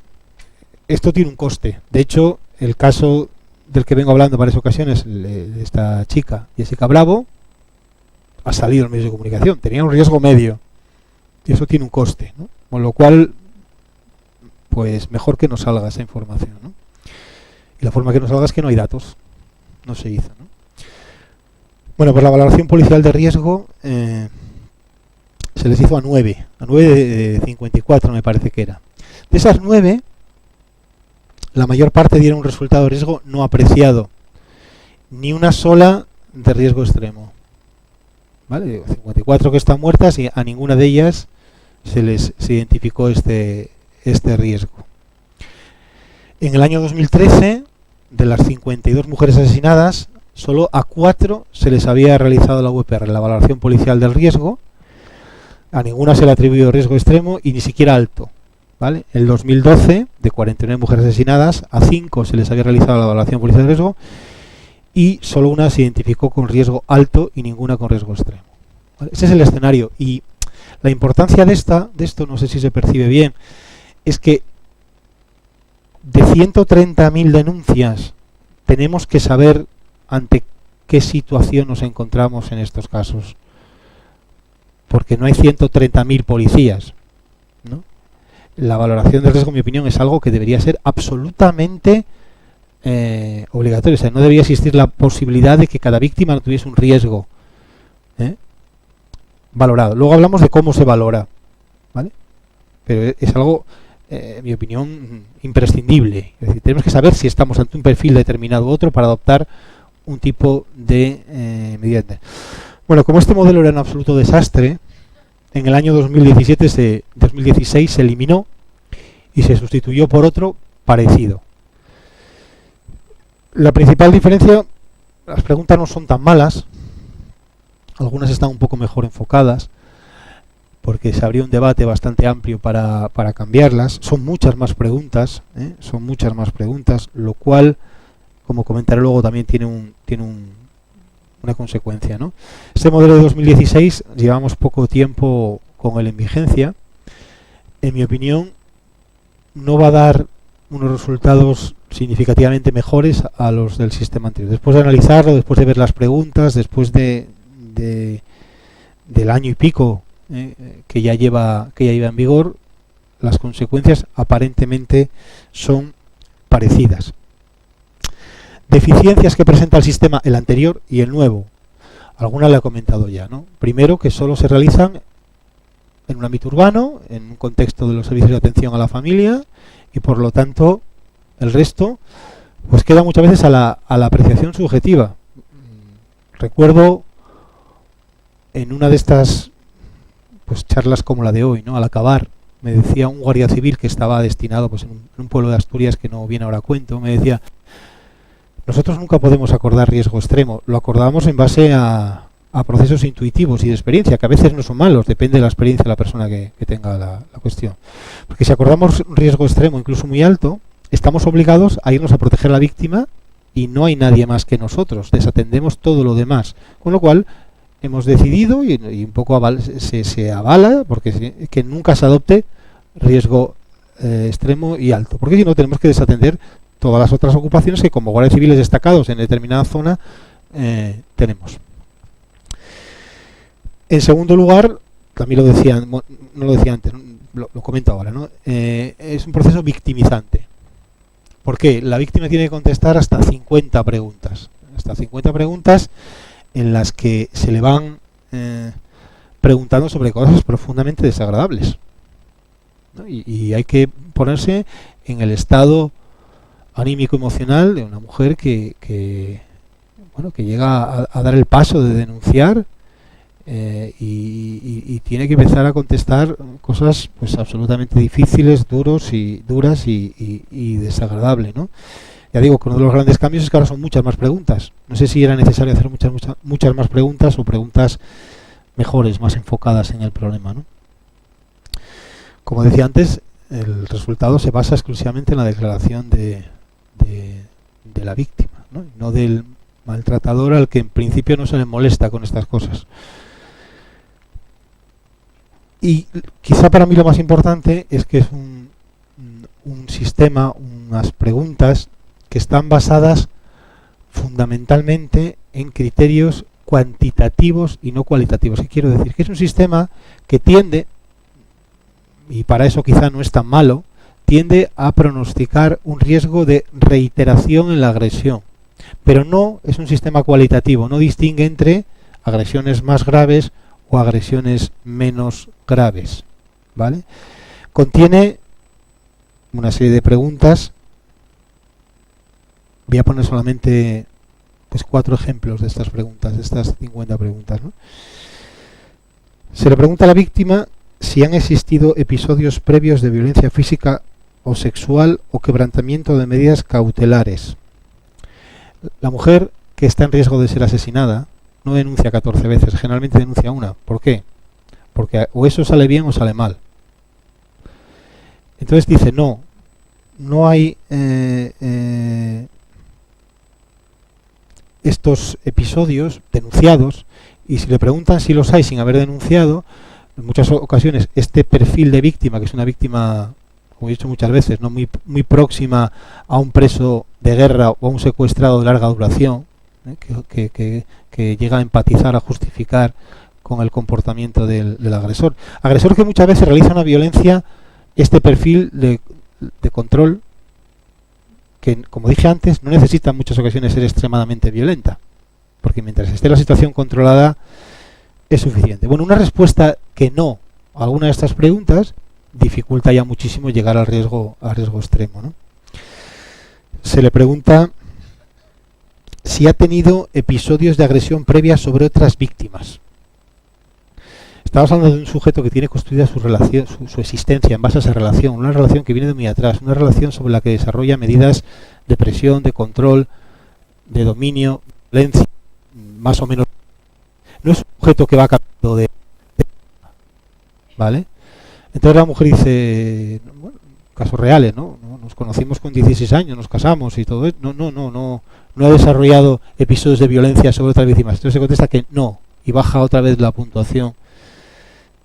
esto tiene un coste. De hecho, el caso del que vengo hablando en varias ocasiones, de esta chica, Jessica Bravo, ha salido en medios de comunicación. Tenía un riesgo medio. Y eso tiene un coste, ¿no? Con lo cual, pues mejor que no salga esa información, ¿no? Y la forma que no salga es que no hay datos. No se hizo, ¿no? Bueno, pues la valoración policial de riesgo se les hizo a 9 de 54 me parece que era. De esas 9, la mayor parte dieron un resultado de riesgo no apreciado, ni una sola de riesgo extremo. ¿Vale? 54 que están muertas y a ninguna de ellas se identificó este riesgo. En el año 2013, de las 52 mujeres asesinadas, solo a 4 se les había realizado la VPR, la valoración policial del riesgo. A ninguna se le ha atribuido riesgo extremo y ni siquiera alto. ¿Vale? En el 2012, de 49 mujeres asesinadas, a 5 se les había realizado la valoración policial de riesgo y solo una se identificó con riesgo alto y ninguna con riesgo extremo. ¿Vale? Ese es el escenario. Y la importancia de esto, no sé si se percibe bien, es que de 130.000 denuncias tenemos que saber ante qué situación nos encontramos en estos casos. Porque no hay 130.000 policías, ¿no? La valoración del riesgo, en mi opinión, es algo que debería ser absolutamente obligatorio. O sea, no debería existir la posibilidad de que cada víctima no tuviese un riesgo valorado. Luego hablamos de cómo se valora, ¿vale? Pero es algo, en mi opinión, imprescindible. Es decir, tenemos que saber si estamos ante un perfil determinado u otro para adoptar un tipo de medida. Bueno, como este modelo era un absoluto desastre, en el año 2016 se eliminó y se sustituyó por otro parecido. La principal diferencia, las preguntas no son tan malas, algunas están un poco mejor enfocadas, porque se abrió un debate bastante amplio para cambiarlas. Son muchas más preguntas, lo cual, como comentaré luego, también tiene una consecuencia, ¿no? Este modelo de 2016 llevamos poco tiempo con él en vigencia. En mi opinión, no va a dar unos resultados significativamente mejores a los del sistema anterior. Después de analizarlo, después de ver las preguntas, después del año y pico que ya lleva en vigor, las consecuencias aparentemente son parecidas. Deficiencias que presenta el sistema, el anterior y el nuevo. Algunas le he comentado ya, ¿no? Primero, que solo se realizan en un ámbito urbano, en un contexto de los servicios de atención a la familia, y por lo tanto el resto pues queda muchas veces a la apreciación subjetiva. Recuerdo en una de estas pues charlas como la de hoy, ¿no? Al acabar, me decía un guardia civil que estaba destinado pues en un pueblo de Asturias que no viene ahora a cuento, me decía: nosotros nunca podemos acordar riesgo extremo, lo acordamos en base a procesos intuitivos y de experiencia, que a veces no son malos, depende de la experiencia de la persona que tenga la cuestión. Porque si acordamos un riesgo extremo, incluso muy alto, estamos obligados a irnos a proteger a la víctima y no hay nadie más que nosotros, desatendemos todo lo demás. Con lo cual, hemos decidido, y un poco se avala, porque que nunca se adopte riesgo extremo y alto, porque si no tenemos que desatender todas las otras ocupaciones que como guardias civiles destacados en determinada zona tenemos. En segundo lugar, también lo decía, no lo decía antes, lo comento ahora, ¿no? Es un proceso victimizante. ¿Por qué? La víctima tiene que contestar hasta 50 preguntas. Hasta 50 preguntas en las que se le van preguntando sobre cosas profundamente desagradables, ¿no? Y hay que ponerse en el estado anímico emocional de una mujer que llega a dar el paso de denunciar y tiene que empezar a contestar cosas pues absolutamente difíciles, duras y desagradables, ¿no? Ya digo que uno de los grandes cambios es que ahora son muchas más preguntas. No sé si era necesario hacer muchas más preguntas o preguntas mejores, más enfocadas en el problema, ¿no? Como decía antes, el resultado se basa exclusivamente en la declaración de la víctima, ¿no? Y no del maltratador, al que en principio no se le molesta con estas cosas. Y quizá para mí lo más importante es que es un sistema, unas preguntas que están basadas fundamentalmente en criterios cuantitativos y no cualitativos. ¿Qué quiero decir? Que es un sistema que tiende, y para eso quizá no es tan malo, tiende a pronosticar un riesgo de reiteración en la agresión. Pero no es un sistema cualitativo, no distingue entre agresiones más graves o agresiones menos graves, ¿vale? Contiene una serie de preguntas. Voy a poner solamente pues 4 ejemplos de estas preguntas, de estas 50 preguntas, ¿no? Se le pregunta a la víctima si han existido episodios previos de violencia física o sexual o quebrantamiento de medidas cautelares. La mujer que está en riesgo de ser asesinada no denuncia 14 veces, generalmente denuncia una. ¿Por qué? Porque o eso sale bien o sale mal. Entonces dice, no hay estos episodios denunciados, y si le preguntan si los hay sin haber denunciado, en muchas ocasiones este perfil de víctima, que es una víctima, como he dicho muchas veces, no muy próxima a un preso de guerra o a un secuestrado de larga duración, que llega a empatizar, a justificar con el comportamiento del agresor. Agresor que muchas veces realiza una violencia, este perfil de control, que, como dije antes, no necesita en muchas ocasiones ser extremadamente violenta, porque mientras esté la situación controlada es suficiente. Bueno, una respuesta que no a alguna de estas preguntas dificulta ya muchísimo llegar al riesgo extremo, ¿no? Se le pregunta si ha tenido episodios de agresión previa sobre otras víctimas. Estamos hablando de un sujeto que tiene construida su relación, su existencia en base a esa relación, una relación que viene de muy atrás, una relación sobre la que desarrolla medidas de presión, de control, de dominio, violencia, más o menos. No es un sujeto que va cambiando ¿vale? Entonces la mujer dice, bueno, casos reales, ¿no? Nos conocimos con 16 años, nos casamos y todo eso. No ha desarrollado episodios de violencia sobre otras víctimas. Entonces se contesta que no, y baja otra vez la puntuación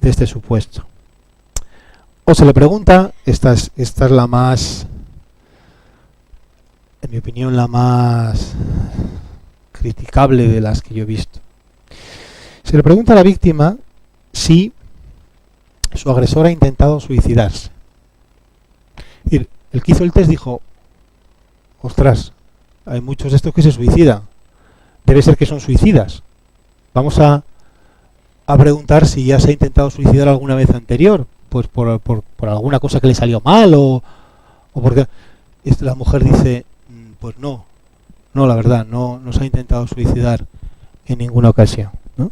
de este supuesto. O se le pregunta, esta es la más, en mi opinión, la más criticable de las que yo he visto. Se le pregunta a la víctima si su agresor ha intentado suicidarse. Es decir, el que hizo el test dijo, ostras, hay muchos de estos que se suicidan, debe ser que son suicidas. Vamos a preguntar si ya se ha intentado suicidar alguna vez anterior, pues por alguna cosa que le salió mal o porque la mujer dice, pues no, la verdad, no se ha intentado suicidar en ninguna ocasión, ¿no?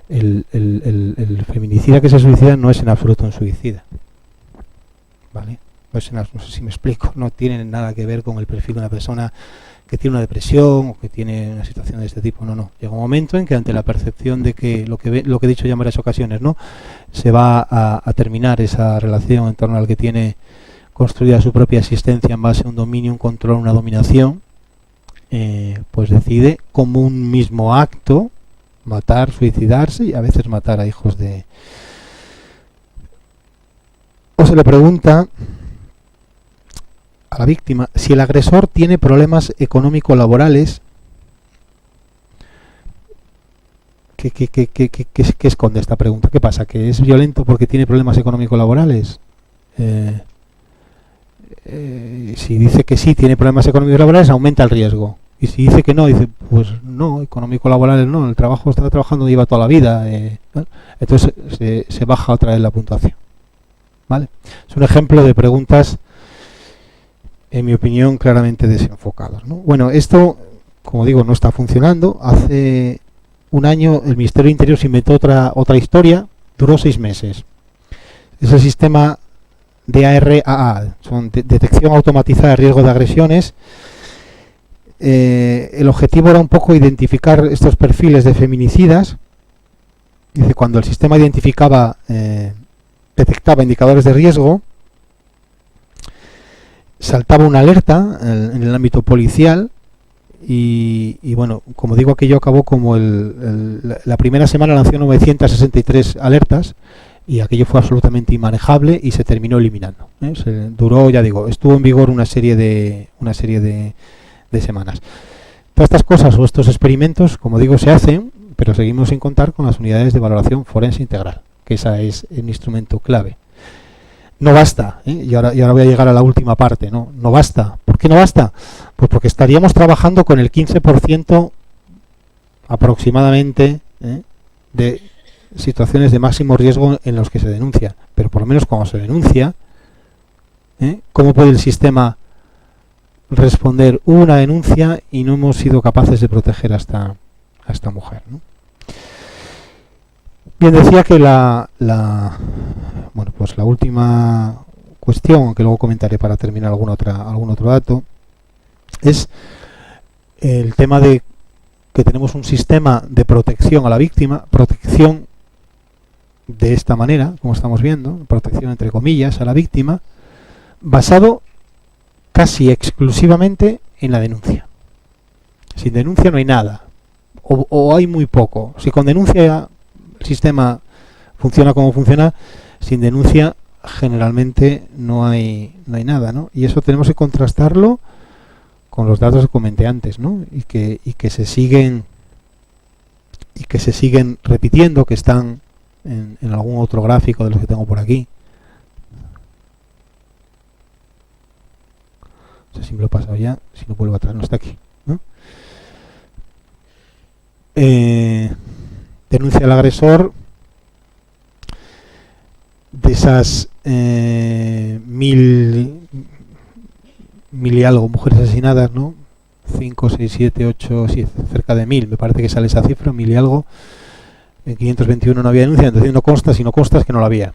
El feminicida que se suicida no es en absoluto un suicida, ¿vale? No sé si me explico, no tiene nada que ver con el perfil de una persona que tiene una depresión o que tiene una situación de este tipo. No. Llega un momento en que ante la percepción de que lo que he dicho ya en varias ocasiones, ¿no? Se va a terminar esa relación en torno al que tiene construida su propia existencia en base a un dominio, un control, una dominación, pues decide como un mismo acto matar, suicidarse y a veces matar a hijos de... O se le pregunta a la víctima si el agresor tiene problemas económico-laborales ¿Qué esconde esta pregunta? ¿Qué pasa? ¿Que es violento porque tiene problemas económico-laborales? Si dice que sí tiene problemas económicos laborales, aumenta el riesgo. Y si dice que no, dice, pues no, económico-laborales no, el trabajo está trabajando, lleva toda la vida. ¿No? Entonces se baja otra vez la puntuación. ¿Vale? Es un ejemplo de preguntas, en mi opinión, claramente desenfocadas, ¿no? Bueno, esto, como digo, no está funcionando. Hace un año el Ministerio de Interior se inventó otra historia, duró 6 meses. Es el sistema DARAA, son detección automatizada de riesgo de agresiones. El objetivo era un poco identificar estos perfiles de feminicidas. Dice, cuando el sistema detectaba indicadores de riesgo, saltaba una alerta en el ámbito policial y bueno, como digo, aquello acabó como la primera semana lanzó 963 alertas y aquello fue absolutamente inmanejable y se terminó eliminando. Duró, ya digo, estuvo en vigor una serie de semanas. Todas estas cosas o estos experimentos, como digo, se hacen, pero seguimos sin contar con las unidades de valoración forense integral, que esa es el instrumento clave. No basta, y ahora voy a llegar a la última parte, no basta. ¿Por qué no basta? Pues porque estaríamos trabajando con el 15% aproximadamente de situaciones de máximo riesgo en los que se denuncia. Pero por lo menos cuando se denuncia, ¿cómo puede el sistema responder una denuncia y no hemos sido capaces de proteger a esta mujer, ¿no? Bien, decía que la última cuestión, que luego comentaré para terminar algún otro dato, es el tema de que tenemos un sistema de protección a la víctima, protección de esta manera, como estamos viendo, protección entre comillas a la víctima, basado casi exclusivamente en la denuncia. Sin denuncia no hay nada, o hay muy poco. Si con denuncia el sistema funciona como funciona, sin denuncia generalmente no hay nada, ¿no? Y eso tenemos que contrastarlo con los datos que comenté antes, ¿no? Y que se siguen repitiendo, que están en algún otro gráfico de los que tengo por aquí. No sé si me lo he pasado ya, si no vuelvo atrás, no está aquí, ¿no? Denuncia al agresor. De esas 1000 y algo mujeres asesinadas, ¿no? 5, 6, 7, 8, sí, cerca de 1000, me parece que sale esa cifra, 1000 y algo. En 521 no había denuncia, entonces no consta, si no consta es que no la había.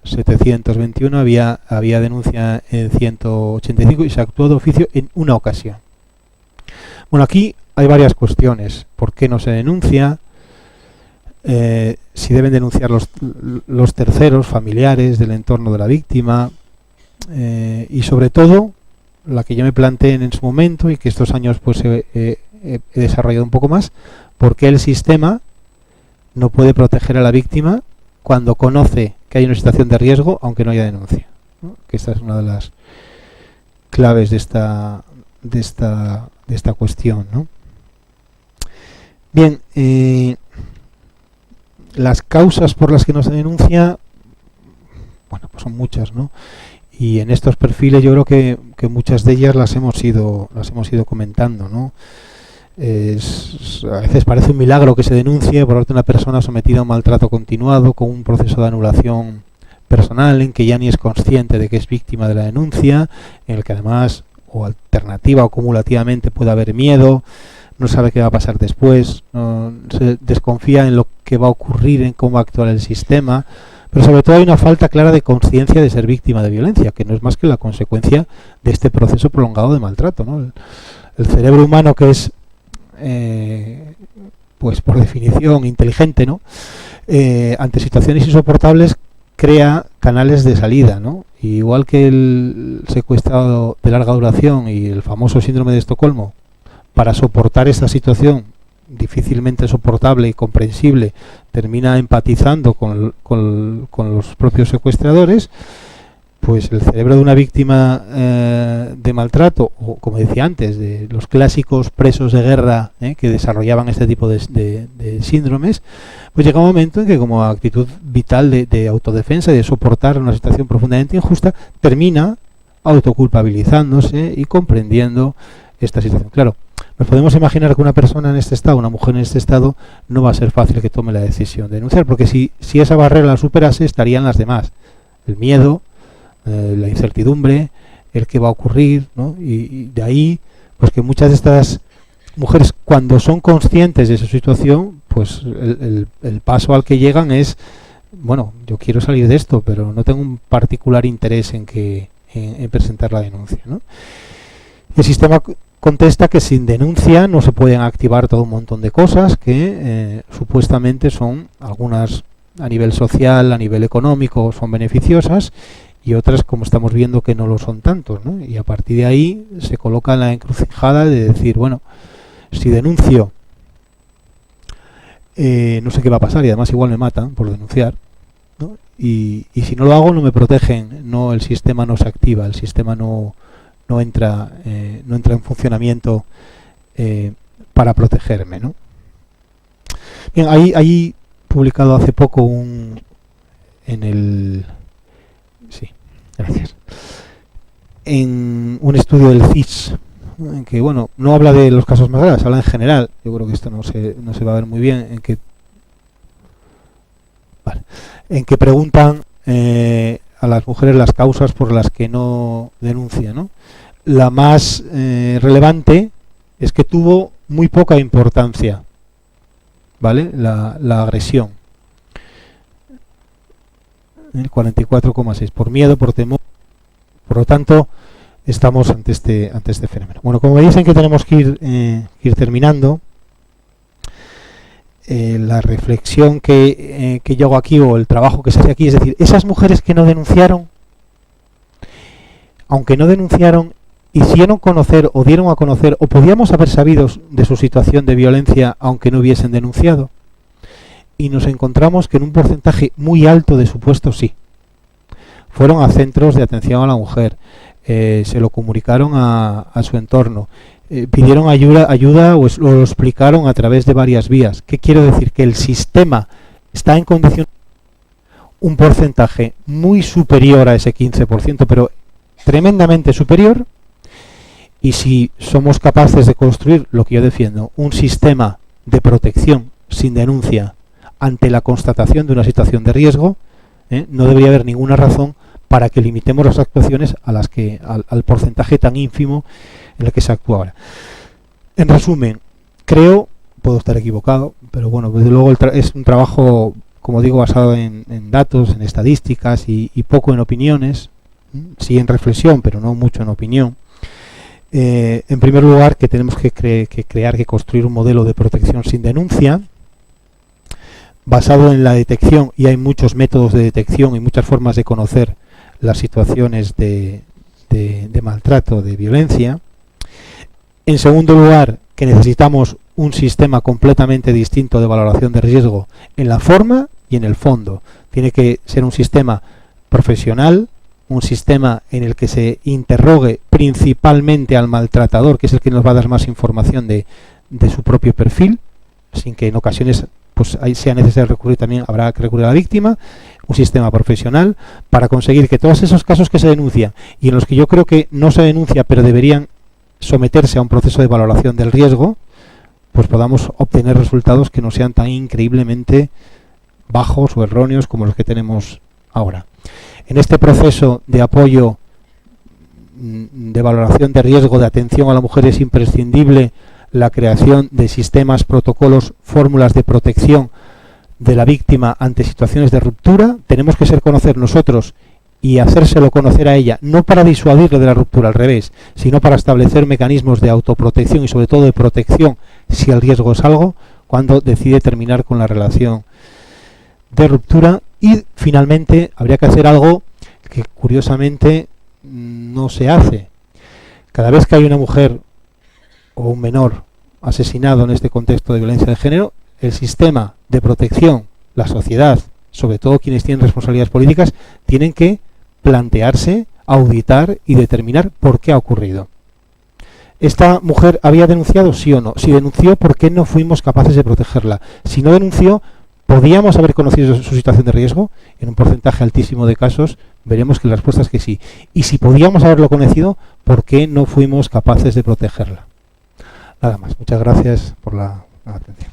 721 había denuncia en 185 y se actuó de oficio en una ocasión. Bueno, aquí hay varias cuestiones. ¿Por qué no se denuncia? Si deben denunciar los terceros, familiares del entorno de la víctima, y sobre todo, la que yo me planteé en su momento y que estos años pues he desarrollado un poco más, ¿por qué el sistema no puede proteger a la víctima cuando conoce que hay una situación de riesgo aunque no haya denuncia, ¿no? Que esta es una de las claves de esta cuestión, ¿no? Bien, las causas por las que no se denuncia, bueno, pues son muchas, ¿no? Y en estos perfiles yo creo que muchas de ellas las hemos ido comentando, ¿no? A veces parece un milagro que se denuncie por parte de una persona sometida a un maltrato continuado con un proceso de anulación personal en que ya ni es consciente de que es víctima de la denuncia, en el que además o alternativa o cumulativamente puede haber miedo, no sabe qué va a pasar después, se desconfía en lo que va a ocurrir, en cómo va a actuar el sistema, pero sobre todo hay una falta clara de conciencia de ser víctima de violencia, que no es más que la consecuencia de este proceso prolongado de maltrato, ¿no? El cerebro humano, que es pues por definición inteligente, ¿no? Ante situaciones insoportables crea canales de salida, ¿no? Y igual que el secuestrado de larga duración y el famoso síndrome de Estocolmo, para soportar esta situación difícilmente soportable y comprensible, termina empatizando con los propios secuestradores. pues el cerebro de una víctima de maltrato, o como decía antes, de los clásicos presos de guerra que desarrollaban este tipo de síndromes, pues llega un momento en que, como actitud vital de autodefensa y de soportar una situación profundamente injusta, termina autoculpabilizándose y comprendiendo esta situación. Claro, nos podemos imaginar que una persona en este estado, una mujer en este estado, no va a ser fácil que tome la decisión de denunciar, porque si esa barrera la superase, estarían las demás. El miedo, la incertidumbre, el qué va a ocurrir, ¿no? Y de ahí, pues que muchas de estas mujeres, cuando son conscientes de su situación, pues el paso al que llegan es, bueno, yo quiero salir de esto, pero no tengo un particular interés en presentar la denuncia, ¿no? El sistema contesta que sin denuncia no se pueden activar todo un montón de cosas que supuestamente son, algunas a nivel social, a nivel económico, son beneficiosas, y otras, como estamos viendo, que no lo son tanto, ¿no? Y a partir de ahí se coloca en la encrucijada de decir, bueno, si denuncio, no sé qué va a pasar, y además igual me matan por denunciar, ¿no? Y si no lo hago, no me protegen, no, el sistema no se activa, el sistema no entra en funcionamiento para protegerme, ¿no? Bien, ahí publicado hace poco en un estudio del CIS, en que, bueno, no habla de los casos más graves, habla en general. Yo creo que esto no se va a ver muy bien, en que preguntan a las mujeres las causas por las que no denuncian, ¿no? La más relevante es que tuvo muy poca importancia, ¿vale? La agresión. El 44,6, por miedo, por temor. Por lo tanto, estamos ante este fenómeno. Bueno, como me dicen que tenemos que ir terminando, la reflexión que yo hago aquí, o el trabajo que se hace aquí, es decir, esas mujeres que no denunciaron, aunque no denunciaron, hicieron conocer o dieron a conocer, o podíamos haber sabido de su situación de violencia aunque no hubiesen denunciado. Y nos encontramos que en un porcentaje muy alto de supuestos sí. Fueron a centros de atención a la mujer, se lo comunicaron a su entorno, pidieron ayuda o lo explicaron a través de varias vías. ¿Qué quiero decir? Que el sistema está en condición, un porcentaje muy superior a ese 15%, pero tremendamente superior. Y si somos capaces de construir lo que yo defiendo, un sistema de protección sin denuncia ante la constatación de una situación de riesgo, no debería haber ninguna razón para que limitemos las actuaciones al porcentaje tan ínfimo en el que se actúa ahora. En resumen, creo, puedo estar equivocado, pero bueno, desde luego es un trabajo, como digo, basado en datos, en estadísticas y poco en opiniones, sí en reflexión, pero no mucho en opinión. En primer lugar, que tenemos que construir un modelo de protección sin denuncia, basado en la detección, y hay muchos métodos de detección y muchas formas de conocer las situaciones de maltrato, de violencia. En segundo lugar, que necesitamos un sistema completamente distinto de valoración de riesgo en la forma y en el fondo. Tiene que ser un sistema profesional, un sistema en el que se interrogue principalmente al maltratador, que es el que nos va a dar más información de su propio perfil, sin que en ocasiones pues ahí sea necesario recurrir también, habrá que recurrir a la víctima, un sistema profesional para conseguir que todos esos casos que se denuncian y en los que yo creo que no se denuncia pero deberían someterse a un proceso de valoración del riesgo, pues podamos obtener resultados que no sean tan increíblemente bajos o erróneos como los que tenemos ahora. En este proceso de apoyo, de valoración de riesgo, de atención a la mujer, es imprescindible la creación de sistemas, protocolos, fórmulas de protección de la víctima ante situaciones de ruptura. Tenemos que conocer nosotros y hacérselo conocer a ella, no para disuadirle de la ruptura, al revés, sino para establecer mecanismos de autoprotección y sobre todo de protección, si el riesgo es algo, cuando decide terminar con la relación de ruptura. Y finalmente habría que hacer algo que curiosamente no se hace. Cada vez que hay una mujer o un menor asesinado en este contexto de violencia de género, el sistema de protección, la sociedad, sobre todo quienes tienen responsabilidades políticas, tienen que plantearse, auditar y determinar por qué ha ocurrido. ¿Esta mujer había denunciado, sí o no? Si denunció, ¿por qué no fuimos capaces de protegerla? Si no denunció, ¿podíamos haber conocido su situación de riesgo? En un porcentaje altísimo de casos veremos que la respuesta es que sí. Y si podíamos haberlo conocido, ¿por qué no fuimos capaces de protegerla? Nada más. Muchas gracias por la atención.